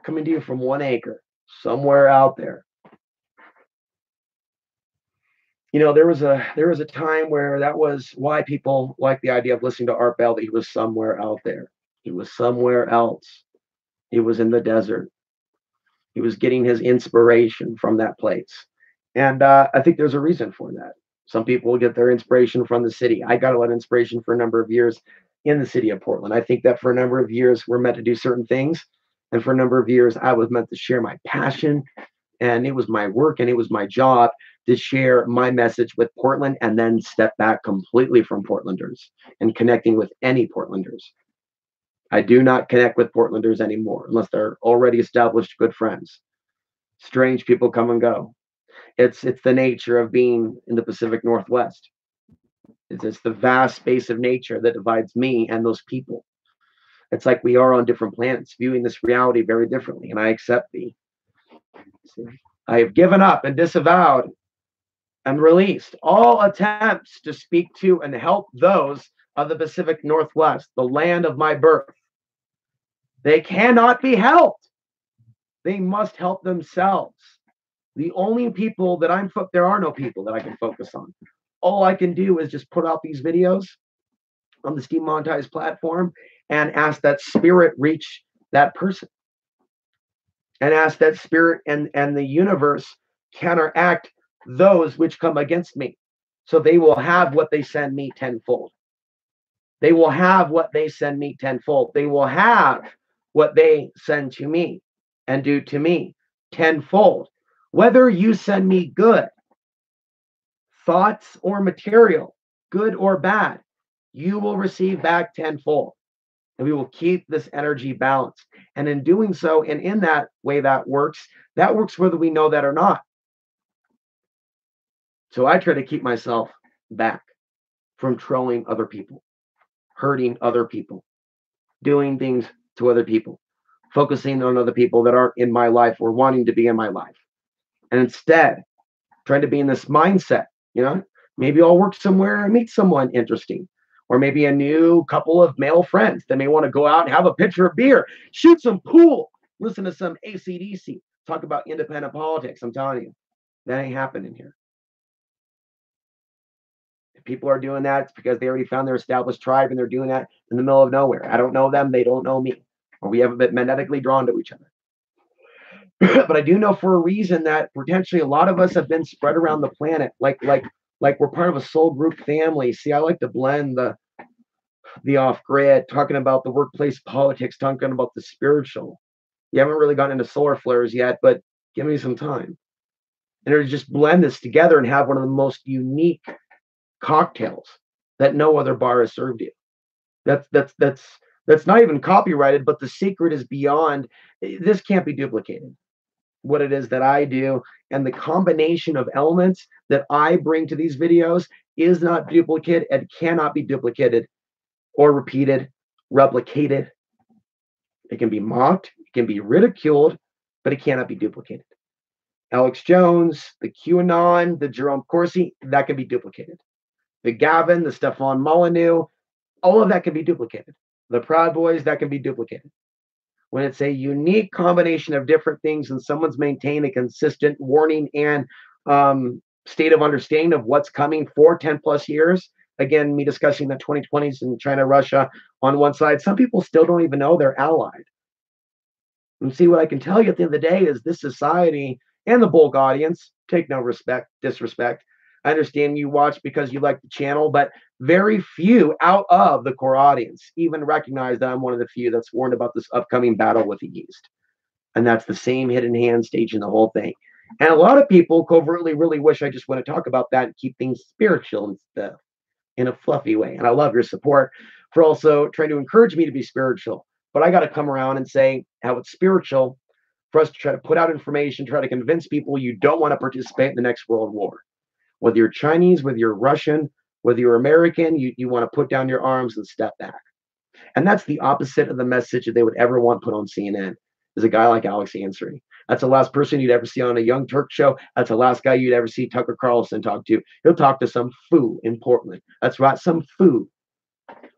Coming to you from 1 acre, somewhere out there. There was a time where that was why people liked the idea of listening to Art Bell, that he was somewhere out there. He was somewhere else. He was in the desert. He was getting his inspiration from that place. And I think there's a reason for that. Some people will get their inspiration from the city. I got a lot of inspiration for a number of years in the city of Portland. I think that for a number of years we're meant to do certain things. And for a number of years, I was meant to share my passion, and it was my work and it was my job to share my message with Portland and then step back completely from Portlanders and connecting with any Portlanders. I do not connect with Portlanders anymore unless they're already established good friends. Strange people come and go. It's the nature of being in the Pacific Northwest. It's the vast space of nature that divides me and those people. It's like we are on different planets, viewing this reality very differently, and I accept thee. I have given up and disavowed and released all attempts to speak to and help those of the Pacific Northwest, the land of my birth. They cannot be helped. They must help themselves. The only people that there are no people that I can focus on. All I can do is just put out these videos on this demonetized platform and ask that spirit reach that person. And ask that spirit and the universe counteract those which come against me. So they will have what they send me tenfold. They will have what they send me tenfold. They will have what they send to me and do to me tenfold. Whether you send me good thoughts or material, good or bad, you will receive back tenfold. And we will keep this energy balanced. And in doing so, and in that way that works whether we know that or not. So I try to keep myself back from trolling other people, hurting other people, doing things to other people, focusing on other people that aren't in my life or wanting to be in my life. And instead, trying to be in this mindset, maybe I'll work somewhere and meet someone interesting. Or maybe a new couple of male friends that may want to go out and have a pitcher of beer, shoot some pool, listen to some AC/DC, talk about independent politics. I'm telling you, that ain't happening here. If people are doing that, it's because they already found their established tribe and they're doing that in the middle of nowhere. I don't know them. They don't know me. Or we haven't been magnetically drawn to each other. But I do know for a reason that potentially a lot of us have been spread around the planet. Like we're part of a soul group family. See, I like to blend the off-grid, talking about the workplace politics, talking about the spiritual. You haven't really gotten into solar flares yet, but give me some time. And to just blend this together and have one of the most unique cocktails that no other bar has served you. That's not even copyrighted, but the secret is beyond. This can't be duplicated. What it is that I do and the combination of elements that I bring to these videos is not duplicated and cannot be duplicated or repeated, replicated. It can be mocked, it can be ridiculed, but it cannot be duplicated. Alex Jones, the QAnon, the Jerome Corsi, that can be duplicated. The Gavin, the Stefan Molyneux, all of that can be duplicated. The Proud Boys, that can be duplicated. When it's a unique combination of different things and someone's maintained a consistent warning and state of understanding of what's coming for 10 plus years, again, me discussing the 2020s in China, Russia on one side, some people still don't even know they're allied. And see, what I can tell you at the end of the day is this society and the bulk audience, take no disrespect. I understand you watch because you like the channel, but very few out of the core audience even recognize that I'm one of the few that's warned about this upcoming battle with the East. And that's the same hidden hand staging the whole thing. And a lot of people covertly really wish I just want to talk about that and keep things spiritual and stuff in a fluffy way. And I love your support for also trying to encourage me to be spiritual. But I got to come around and say how it's spiritual for us to try to put out information, try to convince people you don't want to participate in the next world war. Whether you're Chinese, whether you're Russian, whether you're American, you want to put down your arms and step back. And that's the opposite of the message that they would ever want put on CNN, is a guy like Alex Ansary. That's the last person you'd ever see on a Young Turk show. That's the last guy you'd ever see Tucker Carlson talk to. He'll talk to some foo in Portland. That's right, some foo.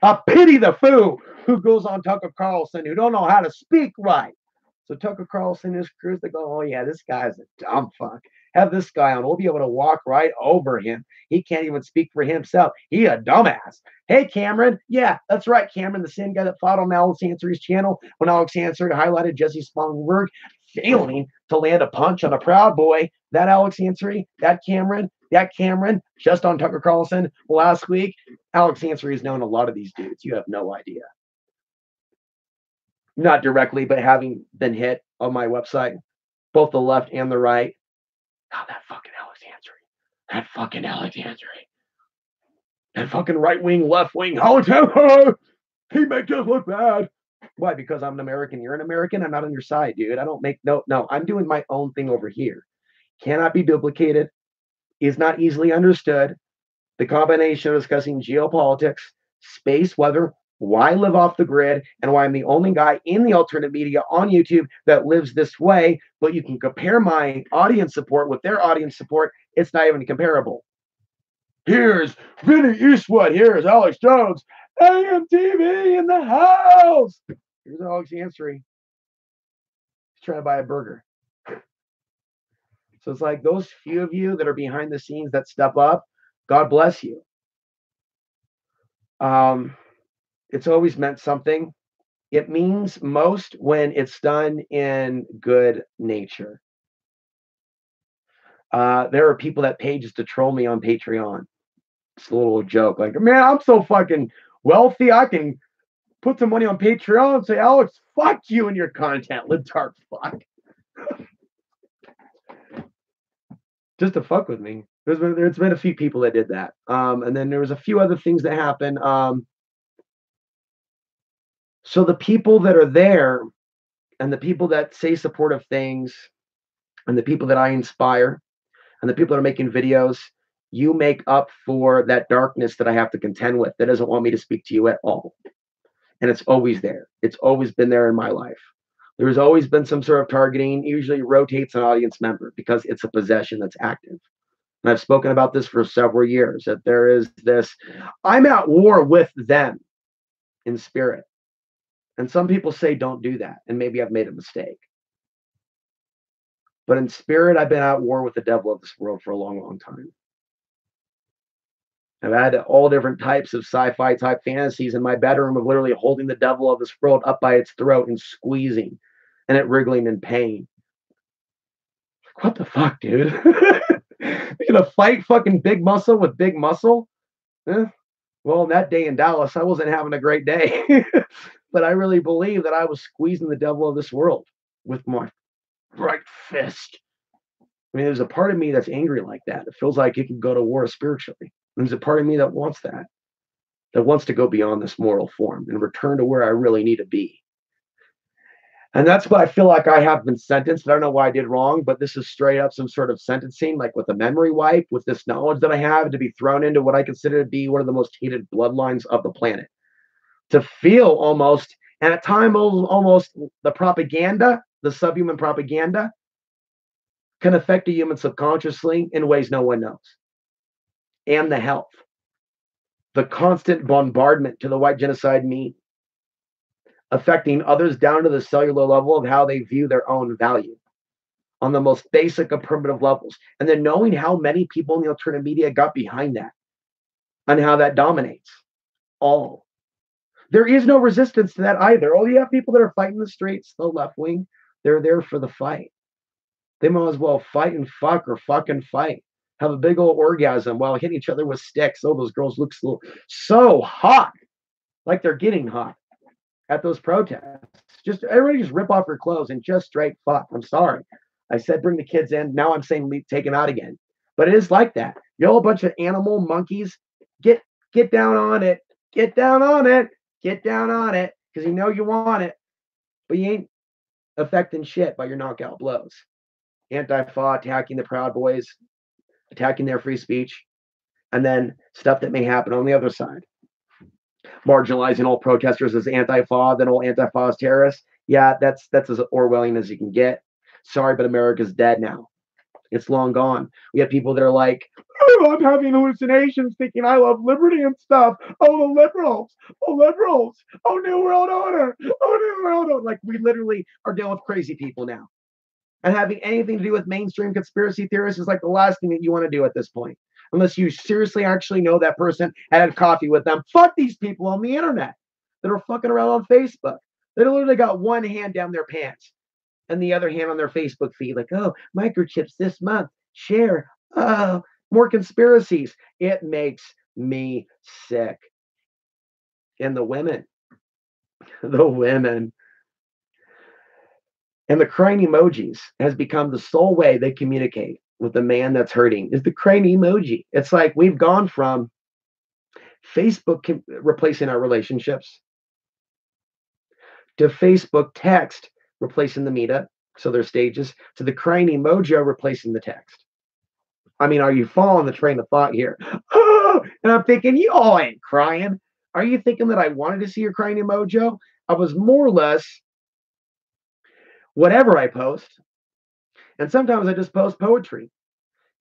I pity the foo who goes on Tucker Carlson who don't know how to speak right. So Tucker Carlson, his crews, they go, oh yeah, this guy's a dumb fuck. Have this guy on. We'll be able to walk right over him. He can't even speak for himself. He a dumbass. Hey, Cameron. Yeah, that's right, Cameron, the same guy that fought on Alex Ansary's channel when Alex Ansary highlighted Jesse Smallberg failing to land a punch on a Proud Boy. That Alex Ansary, that Cameron, That Cameron, just on Tucker Carlson last week, Alex Ansary has known a lot of these dudes. You have no idea. Not directly, but having been hit on my website, both the left and the right. Oh, that fucking Alex Ansary. That fucking Alex Ansary. That fucking right wing, left wing. Alex Ansary. He makes us look bad. Why? Because I'm an American. You're an American. I'm not on your side, dude. I don't make no. I'm doing my own thing over here. Cannot be duplicated. Is not easily understood. The combination of discussing geopolitics, space weather, why I live off the grid, and why I'm the only guy in the alternative media on YouTube that lives this way. But you can compare my audience support with their audience support. It's not even comparable. Here's Vinny Eastwood. Here's Alex Jones. AMTV in the house. Here's Alex Ansary. He's trying to buy a burger. So it's like those few of you that are behind the scenes that step up, God bless you. It's always meant something. It means most when it's done in good nature. There are people that pay just to troll me on Patreon. It's a little joke. Like, man, I'm so fucking wealthy. I can put some money on Patreon and say, Alex, fuck you and your content. Libtard fuck. Just to fuck with me. There's been a few people that did that. And then there was a few other things that happened. So the people that are there and the people that say supportive things and the people that I inspire and the people that are making videos, you make up for that darkness that I have to contend with that doesn't want me to speak to you at all. And it's always there. It's always been there in my life. There's always been some sort of targeting, usually rotates an audience member because it's a possession that's active. And I've spoken about this for several years, that there is this, I'm at war with them in spirit. And some people say, don't do that. And maybe I've made a mistake. But in spirit, I've been at war with the devil of this world for a long, long time. I've had all different types of sci-fi type fantasies in my bedroom of literally holding the devil of this world up by its throat and squeezing and it wriggling in pain. What the fuck, dude? You're gonna fight fucking big muscle with big muscle? Well, that day in Dallas, I wasn't having a great day. But I really believe that I was squeezing the devil of this world with my right fist. I mean, there's a part of me that's angry like that. It feels like it can go to war spiritually. There's a part of me that wants that wants to go beyond this moral form and return to where I really need to be. And that's why I feel like I have been sentenced. I don't know why I did wrong, but this is straight up some sort of sentencing, like with a memory wipe, with this knowledge that I have to be thrown into what I consider to be one of the most hated bloodlines of the planet. To feel almost, and at times almost the propaganda, the subhuman propaganda, can affect a human subconsciously in ways no one knows. And the health. The constant bombardment to the white genocide meme, affecting others down to the cellular level of how they view their own value on the most basic of primitive levels. And then knowing how many people in the alternative media got behind that and how that dominates all. There is no resistance to that either. Oh, you have people that are fighting the streets, the left wing, they're there for the fight. They might as well fight and fuck or fucking fight. Have a big old orgasm while hitting each other with sticks. Oh, those girls look so hot. Like they're getting hot at those protests. Just everybody just rip off your clothes and just straight fuck. I'm sorry. I said bring the kids in. Now I'm saying take them out again. But it is like that. You're all a bunch of animal monkeys. Get down on it. Get down on it. Get down on it. Because you know you want it. But you ain't affecting shit by your knockout blows. Antifa attacking the Proud Boys, attacking their free speech, and then stuff that may happen on the other side. Marginalizing all protesters as Antifa, then all Antifa as terrorists. Yeah, that's as Orwellian as you can get. Sorry, but America's dead now. It's long gone. We have people that are like, oh, I'm having hallucinations thinking I love liberty and stuff. Oh, the liberals. Oh, liberals. Oh, New World Order. Oh, New World Order. Like, we literally are dealing with crazy people now. And having anything to do with mainstream conspiracy theorists is like the last thing that you want to do at this point. Unless you seriously actually know that person and had coffee with them. Fuck these people on the internet that are fucking around on Facebook. They literally got one hand down their pants and the other hand on their Facebook feed. Like, oh, microchips this month. Share. Oh, more conspiracies. It makes me sick. And the women, the women, and the crying emojis has become the sole way they communicate with the man that's hurting is the crying emoji. It's like we've gone from Facebook replacing our relationships to Facebook text replacing the meetup. So there's stages to the crying emoji replacing the text. I mean, are you following the train of thought here? Oh, and I'm thinking, you all ain't crying. Are you thinking that I wanted to see your crying emoji? I was more or less whatever I post. And sometimes I just post poetry.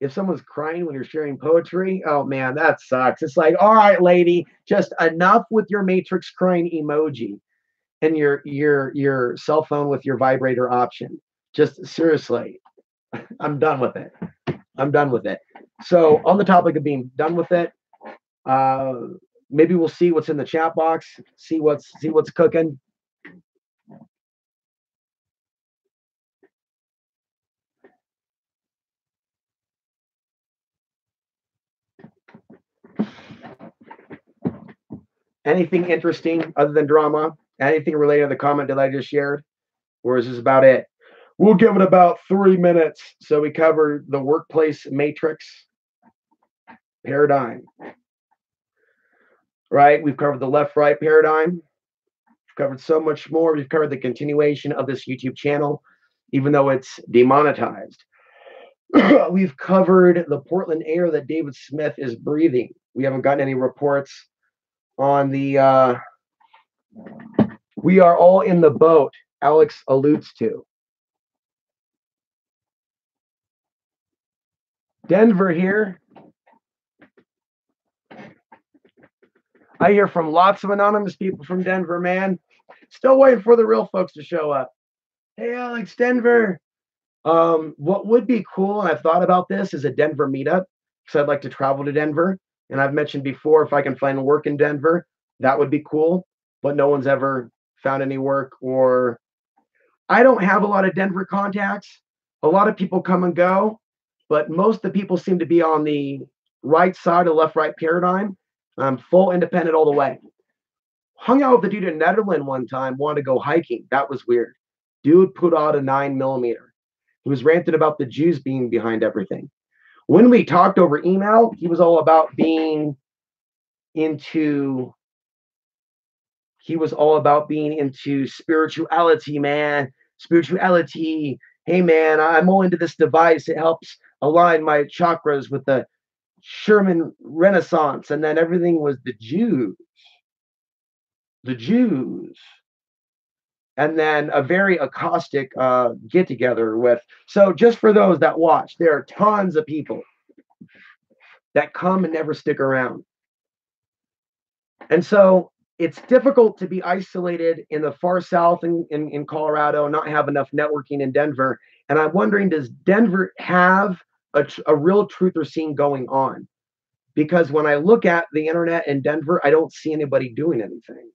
If someone's crying when you're sharing poetry, oh man, that sucks. It's like, all right, lady, just enough with your matrix crying emoji and your cell phone with your vibrator option. Just seriously, I'm done with it. I'm done with it. So on the topic of being done with it, uh, maybe we'll see what's in the chat box, see what's cooking. Anything interesting other than drama? Anything related to the comment that I just shared? Or is this about it? We'll give it about 3 minutes. So we covered the workplace matrix paradigm, right? We've covered the left-right paradigm. We've covered so much more. We've covered the continuation of this YouTube channel, even though it's demonetized. We've covered the Portland air that David Smith is breathing. We haven't gotten any reports on the we are all in the boat Alex alludes to. Denver here. I hear from lots of anonymous people from Denver, man. Still waiting for the real folks to show up. Hey, Alex, Denver. What would be cool, and I've thought about this, is a Denver meetup because I'd like to travel to Denver. And I've mentioned before, if I can find work in Denver, that would be cool. But no one's ever found any work, or I don't have a lot of Denver contacts. A lot of people come and go, but most of the people seem to be on the right side of the left-right paradigm. I'm full independent all the way. Hung out with the dude in Netherlands one time, wanted to go hiking. That was weird. Dude put out a 9mm. He was ranting about the Jews being behind everything. When we talked over email, he was all about being into spirituality, man. Spirituality. Hey, man, I'm all into this device. It helps align my chakras with the Sherman Renaissance. And then everything was the Jews. The Jews. And then a very caustic get together with. So just for those that watch, there are tons of people that come and never stick around. And so it's difficult to be isolated in the far south in Colorado, not have enough networking in Denver. And I'm wondering, does Denver have a real truther scene going on? Because when I look at the internet in Denver, I don't see anybody doing anything.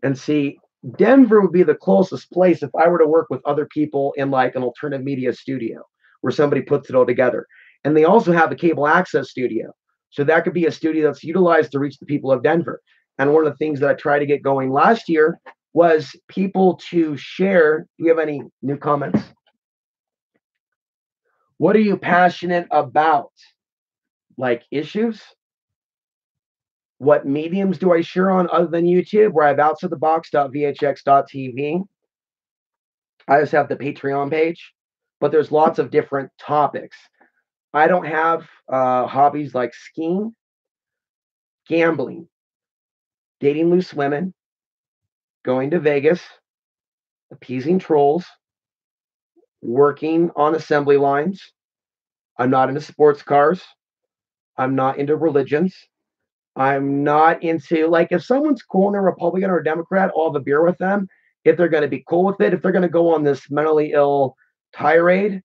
And see, Denver would be the closest place if I were to work with other people in like an alternative media studio where somebody puts it all together. And they also have a cable access studio. So that could be a studio that's utilized to reach the people of Denver. And one of the things that I tried to get going last year was people to share. Do you have any new comments? What are you passionate about? Like issues? What mediums do I share on other than YouTube, where I have outsidethebox.vhx.tv? I just have the Patreon page, but there's lots of different topics. I don't have hobbies like skiing, gambling, dating loose women, going to Vegas, appeasing trolls, working on assembly lines. I'm not into sports cars. I'm not into religions. I'm not into, like, if someone's cool and they're Republican or Democrat, I'll have a beer with them. If they're going to be cool with it, if they're going to go on this mentally ill tirade,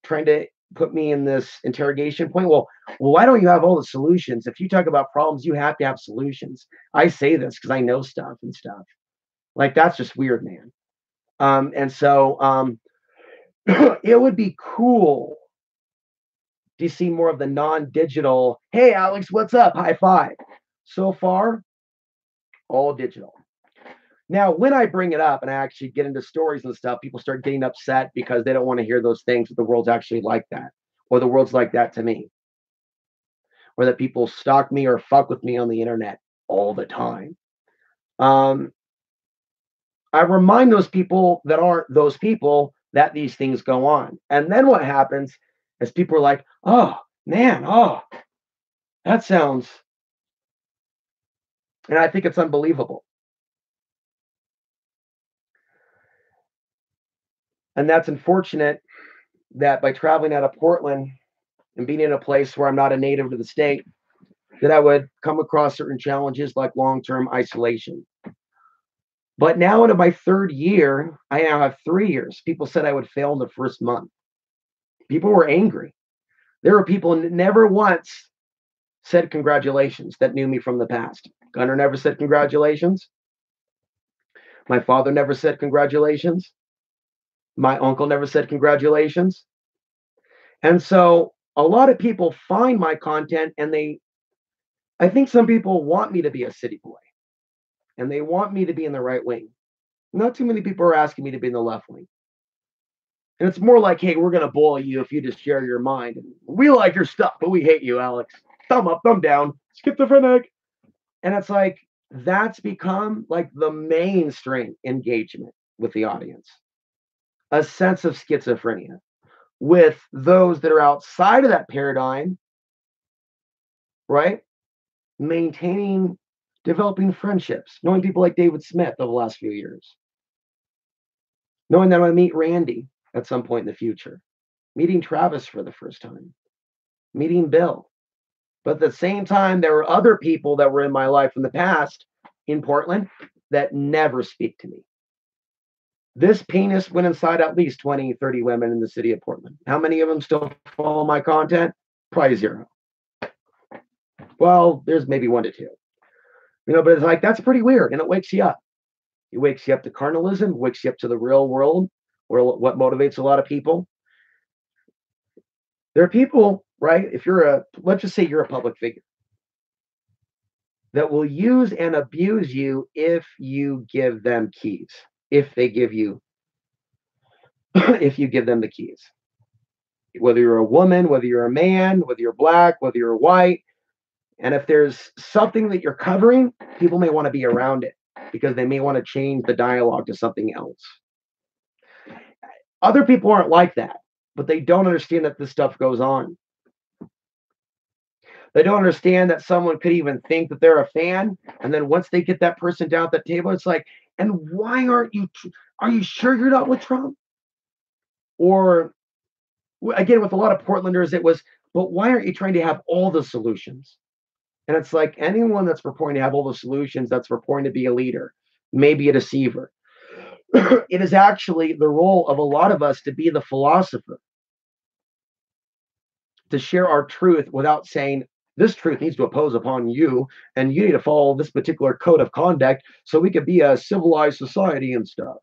trying to put me in this interrogation point, well, why don't you have all the solutions? If you talk about problems, you have to have solutions. I say this because I know stuff and stuff. Like, that's just weird, man. And so it would be cool Do you see more of the non-digital, hey, Alex, what's up? High five. So far, all digital. Now, when I bring it up and I actually get into stories and stuff, people start getting upset because they don't want to hear those things that the world's actually like that, or the world's like that to me, or that people stalk me or fuck with me on the internet all the time. Um, I remind those people that aren't those people that these things go on. And then what happens is people are like, oh, man, oh, that sounds, and I think it's unbelievable. And that's unfortunate that by traveling out of Portland and being in a place where I'm not a native to the state, that I would come across certain challenges like long-term isolation. But now into my third year, I now have 3 years. People said I would fail in the first month. People were angry. There were people never once said congratulations that knew me from the past. Gunnar never said congratulations. My father never said congratulations. My uncle never said congratulations. And so a lot of people find my content and I think some people want me to be a city boy and they want me to be in the right wing. Not too many people are asking me to be in the left wing. And it's more like, hey, we're going to bully you if you just share your mind. And we like your stuff, but we hate you, Alex. Thumb up, thumb down, skip the fennec. And it's like, that's become like the mainstream engagement with the audience, a sense of schizophrenia. With those that are outside of that paradigm, right? Maintaining, developing friendships, knowing people like David Smith over the last few years, knowing that I'm going to meet Randy at some point in the future, meeting Travis for the first time, meeting Bill. But at the same time, there were other people that were in my life in the past in Portland that never speak to me. This penis went inside at least 20, 30 women in the city of Portland. How many of them still follow my content? Probably zero. Well, there's maybe 1 to 2. But it's like, that's pretty weird. And it wakes you up. It wakes you up to carnalism, wakes you up to the real world, or what motivates a lot of people. There are people, right? If let's just say you're a public figure, that will use and abuse you if you give them keys, if they give you, if you give them the keys. Whether you're a woman, whether you're a man, whether you're black, whether you're white. And if there's something that you're covering, people may want to be around it because they may want to change the dialogue to something else. Other people aren't like that, but they don't understand that this stuff goes on. They don't understand that someone could even think that they're a fan. And then once they get that person down at the table, it's like, and why are you sure you're not with Trump? Or again, with a lot of Portlanders, it was, but why aren't you trying to have all the solutions? And it's like anyone that's purporting to have all the solutions, that's purporting to be a leader, maybe a deceiver. It is actually the role of a lot of us to be the philosopher, to share our truth without saying, this truth needs to oppose upon you, and you need to follow this particular code of conduct so we could be a civilized society and stuff.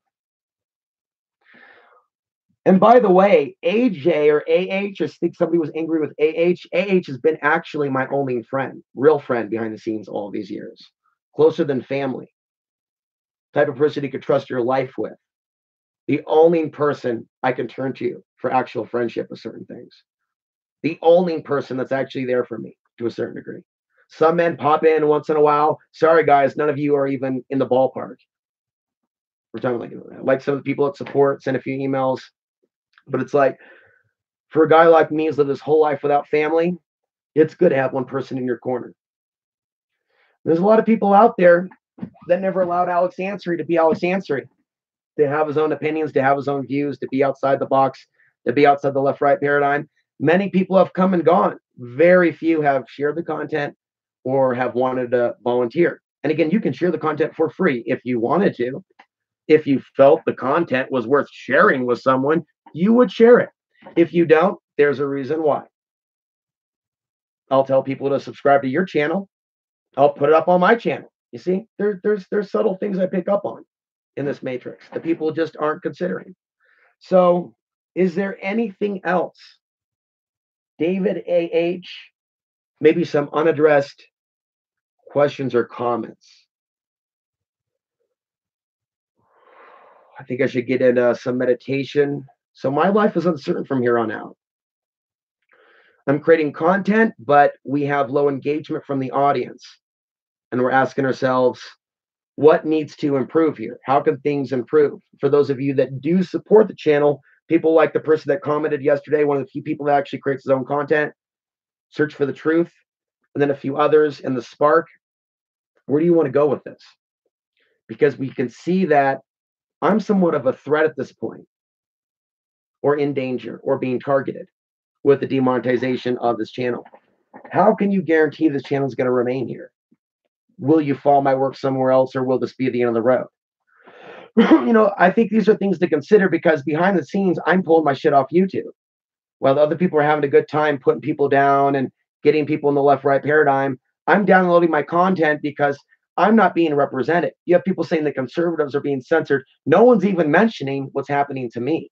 And by the way, AJ or AH, I think somebody was angry with AH. AH has been actually my only friend, real friend behind the scenes all these years. Closer than family. Type of person you could trust your life with. The only person I can turn to for actual friendship with certain things. The only person that's actually there for me to a certain degree. Some men pop in once in a while. Sorry, guys, none of you are even in the ballpark. We're talking like some of the people that support, send a few emails. But it's like, for a guy like me who's lived his whole life without family, it's good to have one person in your corner. There's a lot of people out there that never allowed Alex Ansary to be Alex Ansary, to have his own opinions, to have his own views, to be outside the box, to be outside the left-right paradigm. Many people have come and gone. Very few have shared the content or have wanted to volunteer. And again, you can share the content for free if you wanted to. If you felt the content was worth sharing with someone, you would share it. If you don't, there's a reason why. I'll tell people to subscribe to your channel. I'll put it up on my channel. You see, there's subtle things I pick up on in this matrix that people just aren't considering. So is there anything else David A.H., maybe some unaddressed questions or comments. I think I should get into some meditation. So my life is uncertain from here on out. I'm creating content, but we have low engagement from the audience. And we're asking ourselves, what needs to improve here? How can things improve? For those of you that do support the channel, people like the person that commented yesterday, one of the few people that actually creates his own content, Search for the Truth, and then a few others in the Spark. Where do you want to go with this? Because we can see that I'm somewhat of a threat at this point, or in danger, or being targeted with the demonetization of this channel. How can you guarantee this channel is going to remain here? Will you follow my work somewhere else, or will this be the end of the road? I think these are things to consider because behind the scenes, I'm pulling my shit off YouTube. While the other people are having a good time putting people down and getting people in the left-right paradigm, I'm downloading my content because I'm not being represented. You have people saying the conservatives are being censored. No one's even mentioning what's happening to me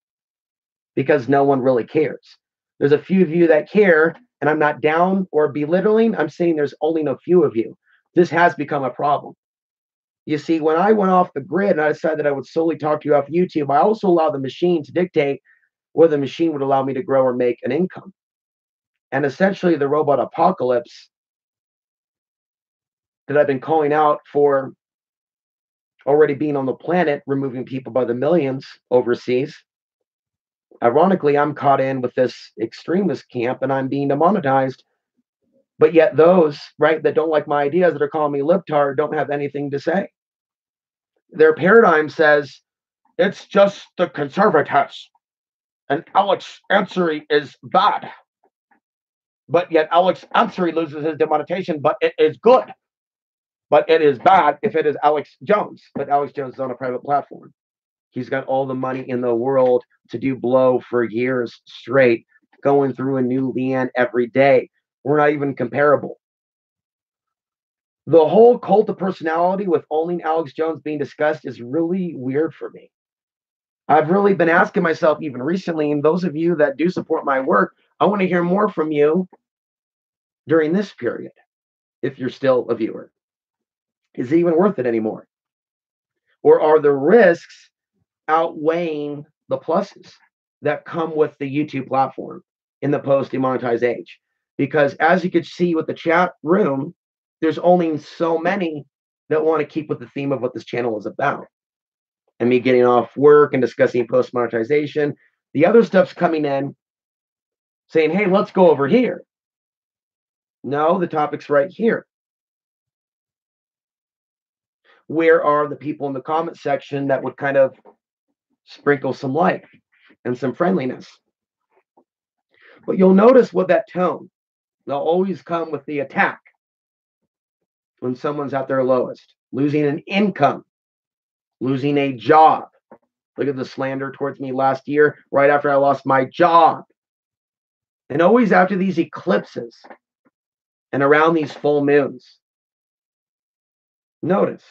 because no one really cares. There's a few of you that care, and I'm not down or belittling. I'm saying there's only no few of you. This has become a problem. You see, when I went off the grid and I decided that I would solely talk to you off YouTube, I also allowed the machine to dictate whether the machine would allow me to grow or make an income. And essentially, the robot apocalypse that I've been calling out for already being on the planet, removing people by the millions overseas. Ironically, I'm caught in with this extremist camp and I'm being demonetized. But yet those, right, that don't like my ideas, that are calling me libtard, don't have anything to say. Their paradigm says it's just the conservatives and Alex Ansary is bad. But yet Alex Ansary loses his demonetization, but it is good. But it is bad if it is Alex Jones. But Alex Jones is on a private platform. He's got all the money in the world to do blow for years straight, going through a new Leanne every day. We're not even comparable. The whole cult of personality with only Alex Jones being discussed is really weird for me. I've really been asking myself even recently, and those of you that do support my work, I want to hear more from you during this period, if you're still a viewer. Is it even worth it anymore? Or are the risks outweighing the pluses that come with the YouTube platform in the post-demonetized age? Because as you could see with the chat room, there's only so many that want to keep with the theme of what this channel is about. And me getting off work and discussing post-monetization. The other stuff's coming in saying, hey, let's go over here. No, the topic's right here. Where are the people in the comment section that would kind of sprinkle some light and some friendliness? But you'll notice with that tone, they'll always come with the attack when someone's at their lowest, losing an income, losing a job. Look at the slander towards me last year, right after I lost my job. And always after these eclipses and around these full moons. Notice.